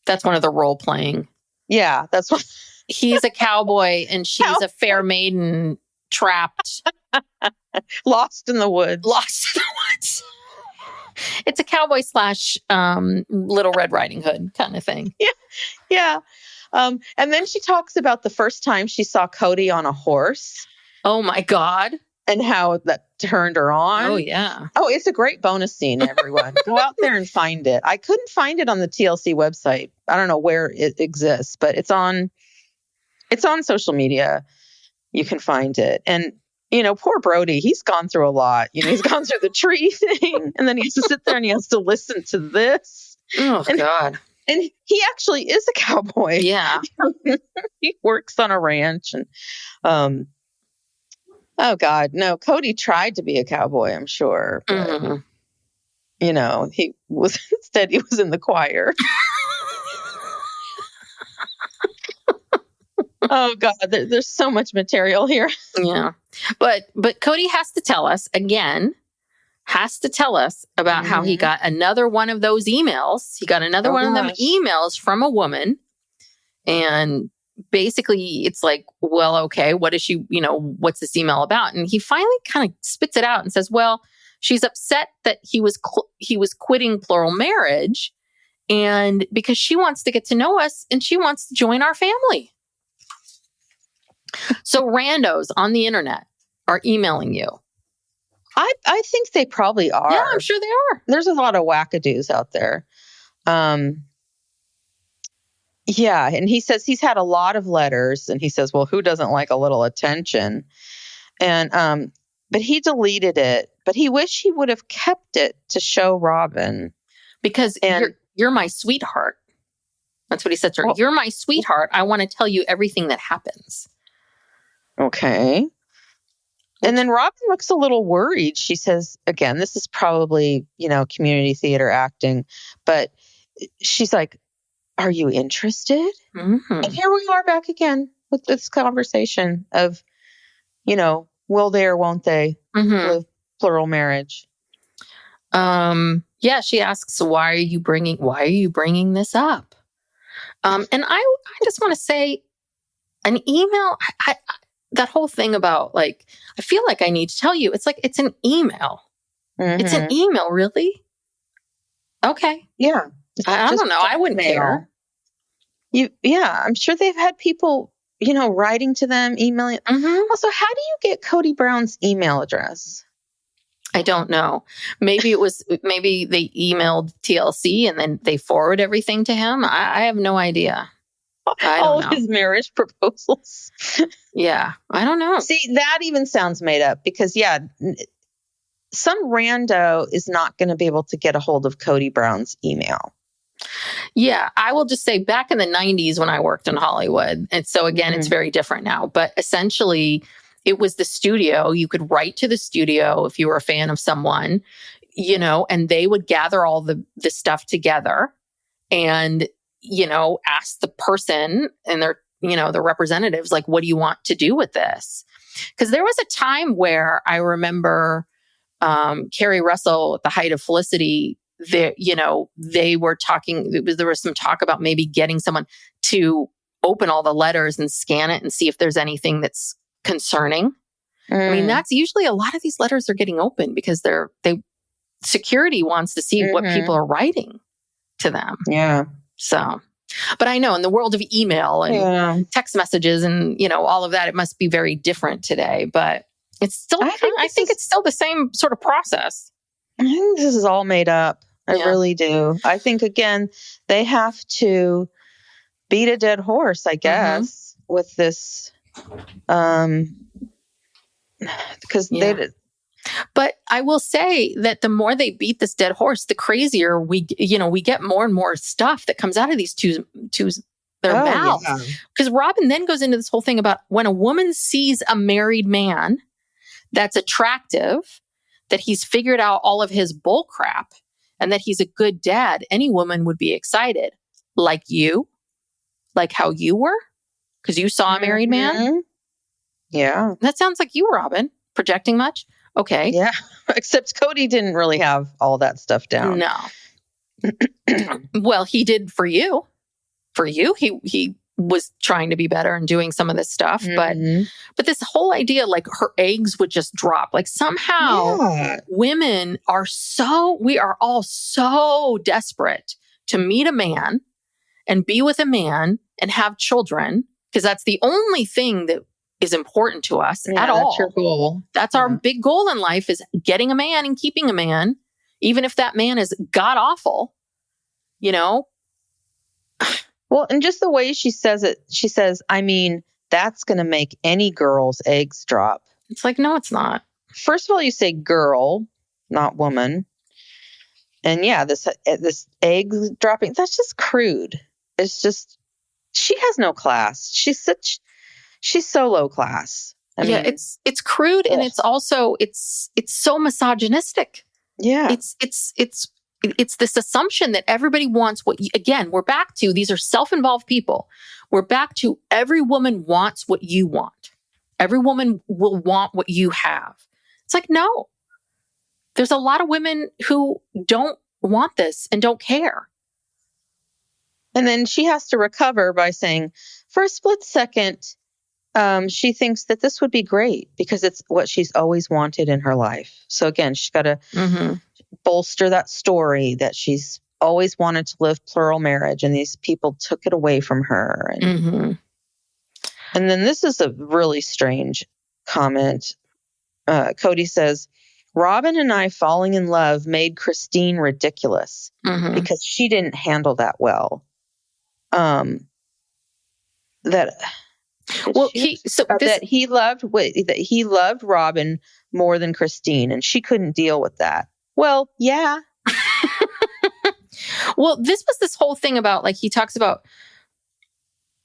that's one of the role playing. Yeah, that's what. He's a cowboy and she's a fair maiden trapped. Lost in the woods. It's a cowboy / Little Red Riding Hood kind of thing. Yeah. And then she talks about the first time she saw Cody on a horse. Oh my God. And how that turned her on. Oh, yeah. Oh, it's a great bonus scene, everyone. Go out there and find it. I couldn't find it on the TLC website. I don't know where it exists, but it's on social media. You can find it. And, poor Brody, he's gone through a lot. He's gone through the tree thing, and then he has to sit there and he has to listen to this. Oh, God. And he actually is a cowboy. Yeah. He works on a ranch and, oh God, no, Cody tried to be a cowboy, I'm sure. But, he was instead he was in the choir. Oh God, there's so much material here. Yeah. But Cody has to tell us about how he got another one of those emails. He got another one of them emails from a woman. And basically it's like, well, okay, what is she, what's this email about? And he finally kind of spits it out and says, well, she's upset that he was quitting Plural Marriage, and because she wants to get to know us and she wants to join our family. So randos on the internet are emailing you. I think they probably are. Yeah, I'm sure they are. There's a lot of wackadoos out there. Yeah, and he says he's had a lot of letters, and he says, well, who doesn't like a little attention? And but he deleted it, but he wished he would have kept it to show Robin. Because you're my sweetheart. That's what he said to her. Well, you're my sweetheart. I want to tell you everything that happens. Okay. And then Robin looks a little worried. She says, again, this is probably, community theater acting, but she's like, are you interested? Mm-hmm. And here we are back again with this conversation of, will they or won't they live plural marriage? Yeah, she asks, why are you bringing this up? And I just want to say, an email, that whole thing about I feel like I need to tell you, it's like, it's an email. Mm-hmm. It's an email, really? Okay. Yeah. I don't know. I wouldn't care. Yeah, I'm sure they've had people, writing to them, emailing. Mm-hmm. Also, how do you get Cody Brown's email address? I don't know. Maybe they emailed TLC and then they forward everything to him. I have no idea. I All don't of know. his marriage proposals. Yeah, I don't know. See, that even sounds made up because, some rando is not going to be able to get a hold of Cody Brown's email. Yeah, I will just say back in the 90s when I worked in Hollywood, and so again, it's very different now, but essentially it was the studio. You could write to the studio if you were a fan of someone, and they would gather all the stuff together and, ask the person and their, the representatives, like, what do you want to do with this? Because there was a time where I remember Carrie Russell at the height of Felicity, they were talking, there was some talk about maybe getting someone to open all the letters and scan it and see if there's anything that's concerning. I mean, that's usually a lot of these letters are getting open because security wants to see what people are writing to them. Yeah. So, but I know in the world of email and text messages and, all of that, it must be very different today, but it's still, I think it's still the same sort of process. I think this is all made up. I really do. I think, again, they have to beat a dead horse, I guess, with this, because they. But I will say that the more they beat this dead horse, the crazier we get more and more stuff that comes out of these two's their mouths. Because Robin then goes into this whole thing about when a woman sees a married man that's attractive, that he's figured out all of his bull crap, and that he's a good dad, any woman would be excited. Like you? Like how you were? Because you saw a married man? Yeah. That sounds like you, Robin. Projecting much? Okay. Yeah. Except Cody didn't really have all that stuff down. No. Well, he did for you. For you, he was trying to be better and doing some of this stuff. But this whole idea, like her eggs would just drop. Like somehow women we are all so desperate to meet a man and be with a man and have children, because that's the only thing that is important to us at all. That's your goal. That's our big goal in life, is getting a man and keeping a man, even if that man is god awful, Well, and just the way she says it, she says, I mean, that's going to make any girl's eggs drop. It's like, no, it's not. First of all, you say girl, not woman. And this egg dropping, that's just crude. It's just, she has no class. She's so low class. I mean, it's crude, and it's also, it's so misogynistic. Yeah. It's this assumption that everybody wants again, we're back to, these are self-involved people. We're back to every woman wants what you want. Every woman will want what you have. It's like, no, there's a lot of women who don't want this and don't care. And then she has to recover by saying, for a split second, she thinks that this would be great because it's what she's always wanted in her life. So again, she's got to bolster that story that she's always wanted to live plural marriage, and these people took it away from her. And then this is a really strange comment. Cody says, Robin and I falling in love made Christine ridiculous because she didn't handle that well. That he loved Robin more than Christine, and she couldn't deal with that. Well, yeah. Well, this was this whole thing about, like, he talks about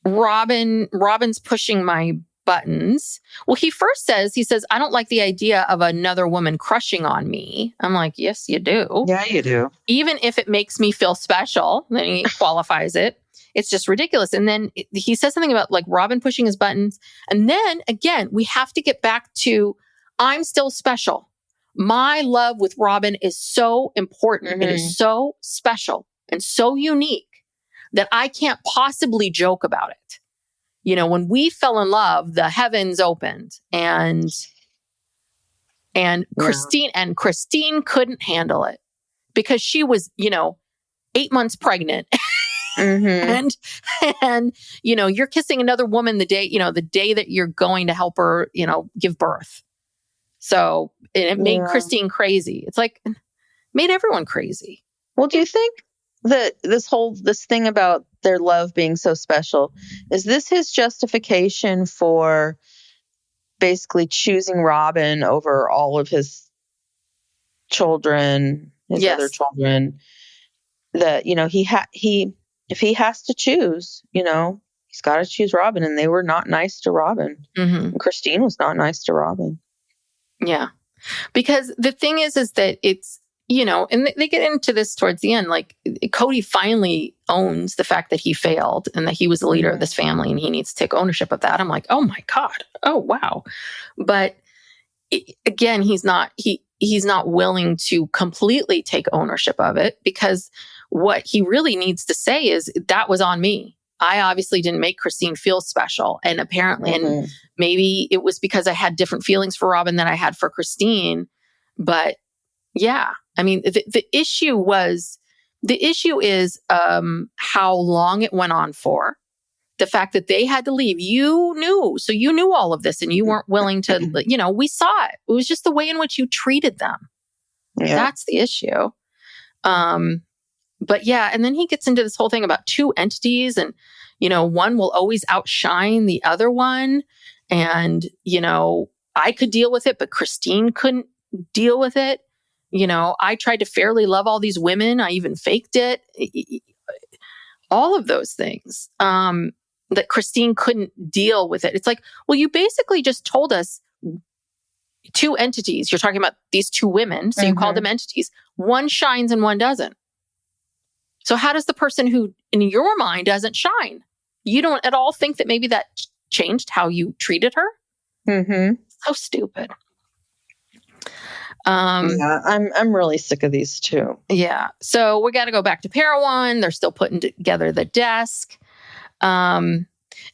Robin's pushing my buttons. Well, he says, I don't like the idea of another woman crushing on me. I'm like, yes, you do. Yeah, you do. Even if it makes me feel special, then he qualifies it. It's just ridiculous. And then he says something about, like, Robin pushing his buttons. And then again, we have to get back to, I'm still special. My love with Robin is so important. It is so special and so unique that I can't possibly joke about it. When we fell in love, the heavens opened, and Christine couldn't handle it because she was, 8 months pregnant. And you're kissing another woman the day that you're going to help her, give birth. So it made Christine crazy. It's like, made everyone crazy. Well, do you think this thing about their love being so special, is this his justification for basically choosing Robin over all of his children, his Yes. other children? That, if he has to choose, he's got to choose Robin, and they were not nice to Robin. And Christine was not nice to Robin. Yeah. Because the thing is that it's, and they get into this towards the end, like Cody finally owns the fact that he failed and that he was the leader of this family and he needs to take ownership of that. I'm like, oh my God. Oh, wow. But again, he's not willing to completely take ownership of it, because what he really needs to say is, that was on me. I obviously didn't make Christine feel special. And apparently, and maybe it was because I had different feelings for Robin than I had for Christine. But yeah, I mean, the issue is how long it went on for. The fact that they had to leave, you knew all of this and you weren't willing to, we saw it. It was just the way in which you treated them. Yeah. That's the issue. But yeah, and then he gets into this whole thing about two entities and, one will always outshine the other one. And, I could deal with it, but Christine couldn't deal with it. I tried to fairly love all these women. I even faked it. All of those things. That Christine couldn't deal with it. It's like, well, you basically just told us two entities. You're talking about these two women. So you called them entities. One shines and one doesn't. So how does the person who in your mind doesn't shine? You don't at all think that maybe that changed how you treated her? So stupid. I'm really sick of these two. Yeah. So we got to go back to Parowan. They're still putting together the desk. And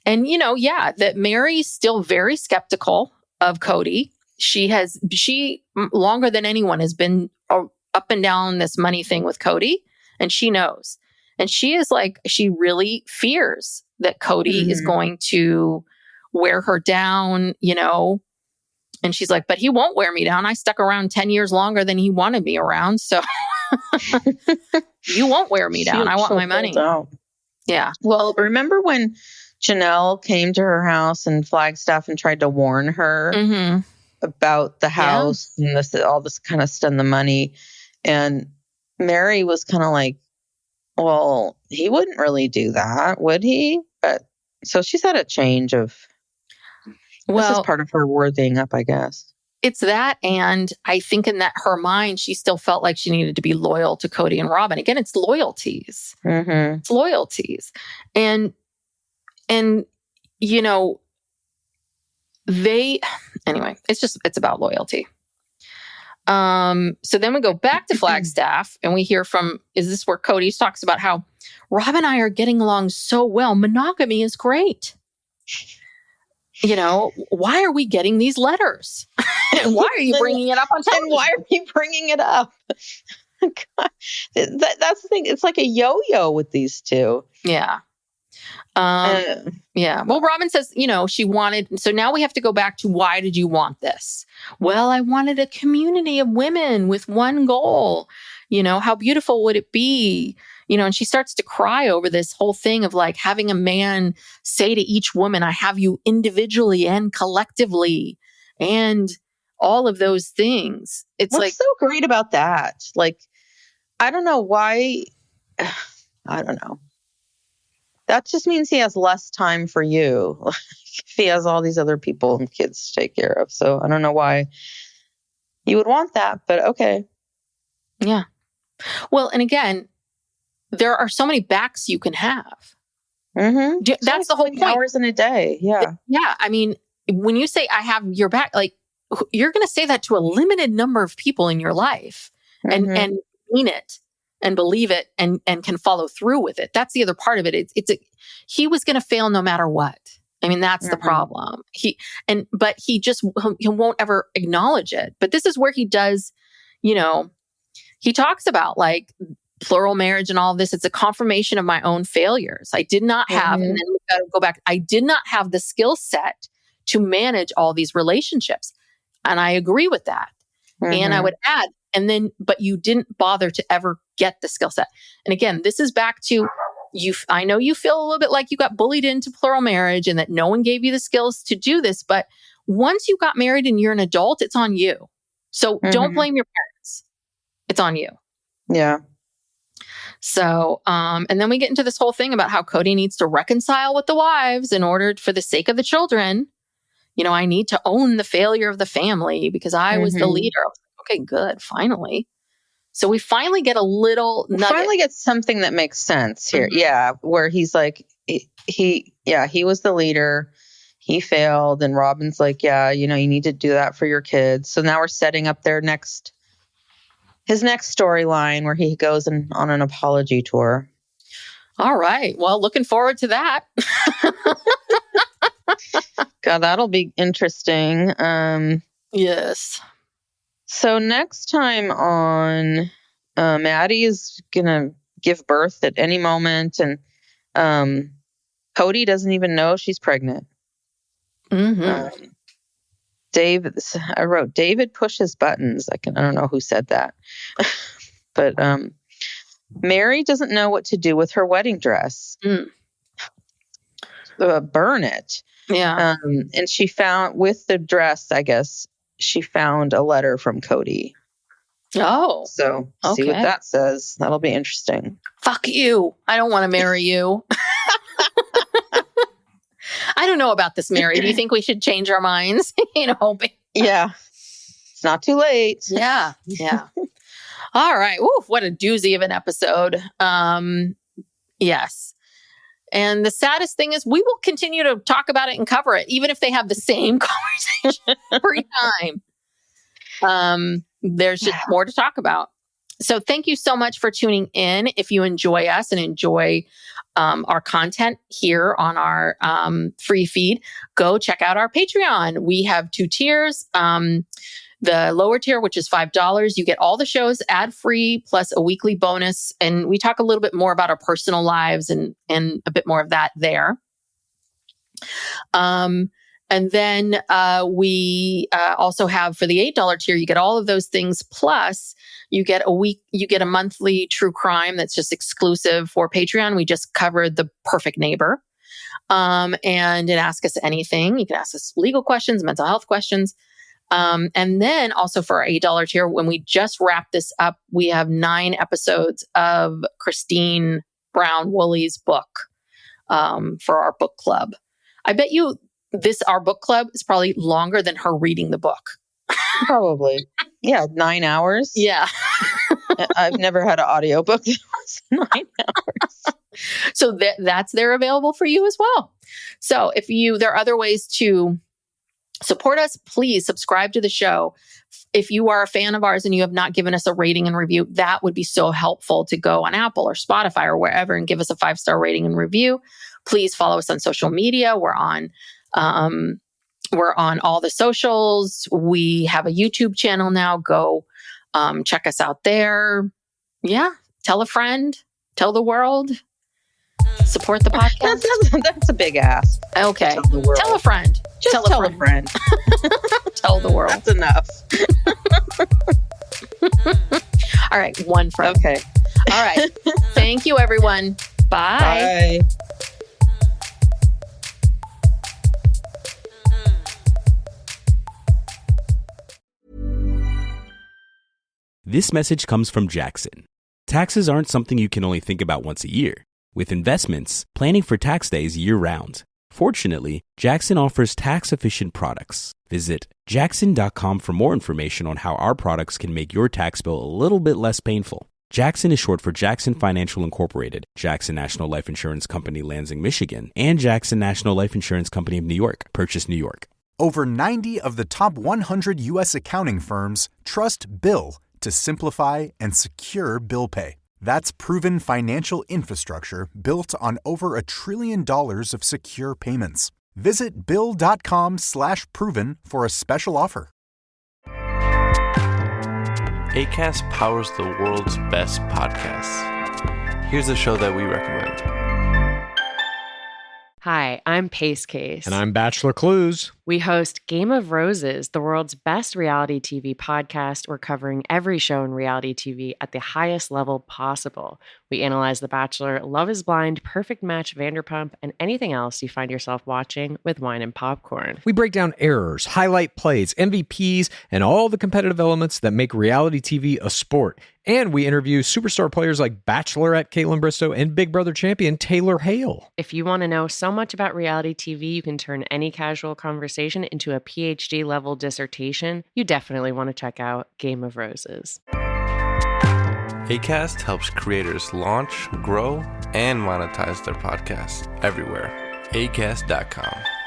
that Mary's still very skeptical of Cody. She longer than anyone has been up and down this money thing with Cody, and she knows. And she is like, she really fears that Cody is going to wear her down, and she's like, but he won't wear me down. I stuck around 10 years longer than he wanted me around. So you won't wear me down. I want my money. Yeah. Well, remember when Janelle came to her house in Flagstaff and tried to warn her about the house and all this kind of stuff, and the money? And Mary was kind of like, well, he wouldn't really do that, would he? But so she's had a change of, this is part of her worthing up, I guess. It's that. And I think in that her mind, she still felt like she needed to be loyal to Cody and Robin. Again, it's loyalties. It's loyalties. And it's about loyalty. So then we go back to Flagstaff and we hear is this where Cody talks about how Rob and I are getting along so well. Monogamy is great. Why are we getting these letters? And why are you bringing it up on television? And why are you bringing it up? God, that's the thing. It's like a yo-yo with these two. Yeah. Yeah. Well, Robin says, she wanted, so now we have to go back to, why did you want this? Well, I wanted a community of women with one goal. How beautiful would it be? And she starts to cry over this whole thing of like having a man say to each woman, I have you individually and collectively, and all of those things. What's so great about that? Like, I don't know why. I don't know. That just means he has less time for you if he has all these other people and kids to take care of. So I don't know why you would want that, but okay. Yeah. Well, and again, there are so many backs you can have. That's the whole point. Hours in a day. Yeah. Yeah. I mean, when you say I have your back, like you're going to say that to a limited number of people in your life and mean it and believe it and can follow through with it. That's the other part of it. He was going to fail no matter what. I mean, that's the problem. He won't ever acknowledge it. But this is where he does, he talks about like plural marriage and all of this. It's a confirmation of my own failures. I did not have, and then we got to go back. I did not have the skill set to manage all these relationships. And I agree with that. And I would add, but you didn't bother to ever get the skill set. And again, this is back to you. I know you feel a little bit like you got bullied into plural marriage and that no one gave you the skills to do this. But once you got married and you're an adult, it's on you. So don't blame your parents. It's on you. Yeah. So, and then we get into this whole thing about how Cody needs to reconcile with the wives in order for the sake of the children. I need to own the failure of the family because I was the leader. I was like, okay, good. Finally. So we finally get a little nugget. Finally get something that makes sense here. Yeah. Where he's like, he was the leader. He failed. And Robin's like, yeah, you need to do that for your kids. So now we're setting up his next storyline where he goes on an apology tour. All right. Well, looking forward to that. God, that'll be interesting. Yes. So next time on, Maddie is going to give birth at any moment. And Cody doesn't even know she's pregnant. I wrote, David pushes buttons. I don't know who said that. But Mary doesn't know what to do with her wedding dress. Burn it. Yeah. And she found, with the dress, I guess, she found a letter from Cody. Oh. So see what that says. That'll be interesting. Fuck you. I don't want to marry you. I don't know about this, Mary. Do you think we should change our minds? Yeah. It's not too late. Yeah. All right. Ooh, what a doozy of an episode. Yes. And the saddest thing is we will continue to talk about it and cover it, even if they have the same conversation every time. There's just more to talk about. So thank you so much for tuning in. If you enjoy us and enjoy our content here on our free feed, go check out our Patreon. We have 2 tiers. The lower tier, which is $5, you get all the shows ad-free plus a weekly bonus. And we talk a little bit more about our personal lives and a bit more of that there. And then we also have, for the $8 tier, you get all of those things. Plus you get a monthly true crime that's just exclusive for Patreon. We just covered The Perfect Neighbor. And it Ask Us Anything. You can ask us legal questions, mental health questions. And then also for our $8 tier, when we just wrapped this up, we have 9 episodes of Christine Brown Woolley's book for our book club. I bet you our book club is probably longer than her reading the book. Probably. Yeah, 9 hours. Yeah. I've never had an audiobook that was 9 hours. So that's there available for you as well. So there are other ways to support us. Please subscribe to the show. If you are a fan of ours and you have not given us a rating and review, that would be so helpful to go on Apple or Spotify or wherever and give us a 5-star rating and review. Please follow us on social media. We're on all the socials. We have a YouTube channel now. Go check us out there. Yeah. Tell a friend. Tell the world. Support the podcast. That's a big ask. Okay. Tell the world. Tell a friend. Just tell a friend. Tell the world. That's enough. All right. One friend. Okay. All right. Thank you, everyone. Bye. Bye. This message comes from Jackson. Taxes aren't something you can only think about once a year. With investments, planning for tax day is year-round. Fortunately, Jackson offers tax-efficient products. Visit jackson.com for more information on how our products can make your tax bill a little bit less painful. Jackson is short for Jackson Financial Incorporated, Jackson National Life Insurance Company, Lansing, Michigan, and Jackson National Life Insurance Company of New York, Purchase, New York. Over 90 of the top 100 U.S. accounting firms trust BILL to simplify and secure bill pay. That's proven financial infrastructure built on over $1 trillion of secure payments. Visit BILL.com/proven for a special offer. Acast powers the world's best podcasts. Here's a show that we recommend. Hi, I'm Pace Case. And I'm Bachelor Clues. We host Game of Roses, the world's best reality TV podcast. We're covering every show in reality TV at the highest level possible. We analyze The Bachelor, Love is Blind, Perfect Match, Vanderpump, and anything else you find yourself watching with wine and popcorn. We break down errors, highlight plays, MVPs, and all the competitive elements that make reality TV a sport. And we interview superstar players like Bachelorette Caitlin Bristowe and Big Brother champion Taylor Hale. If you want to know so much about reality TV, you can turn any casual conversation into a PhD level dissertation. You definitely want to check out Game of Roses. Acast helps creators launch, grow, and monetize their podcasts everywhere. Acast.com.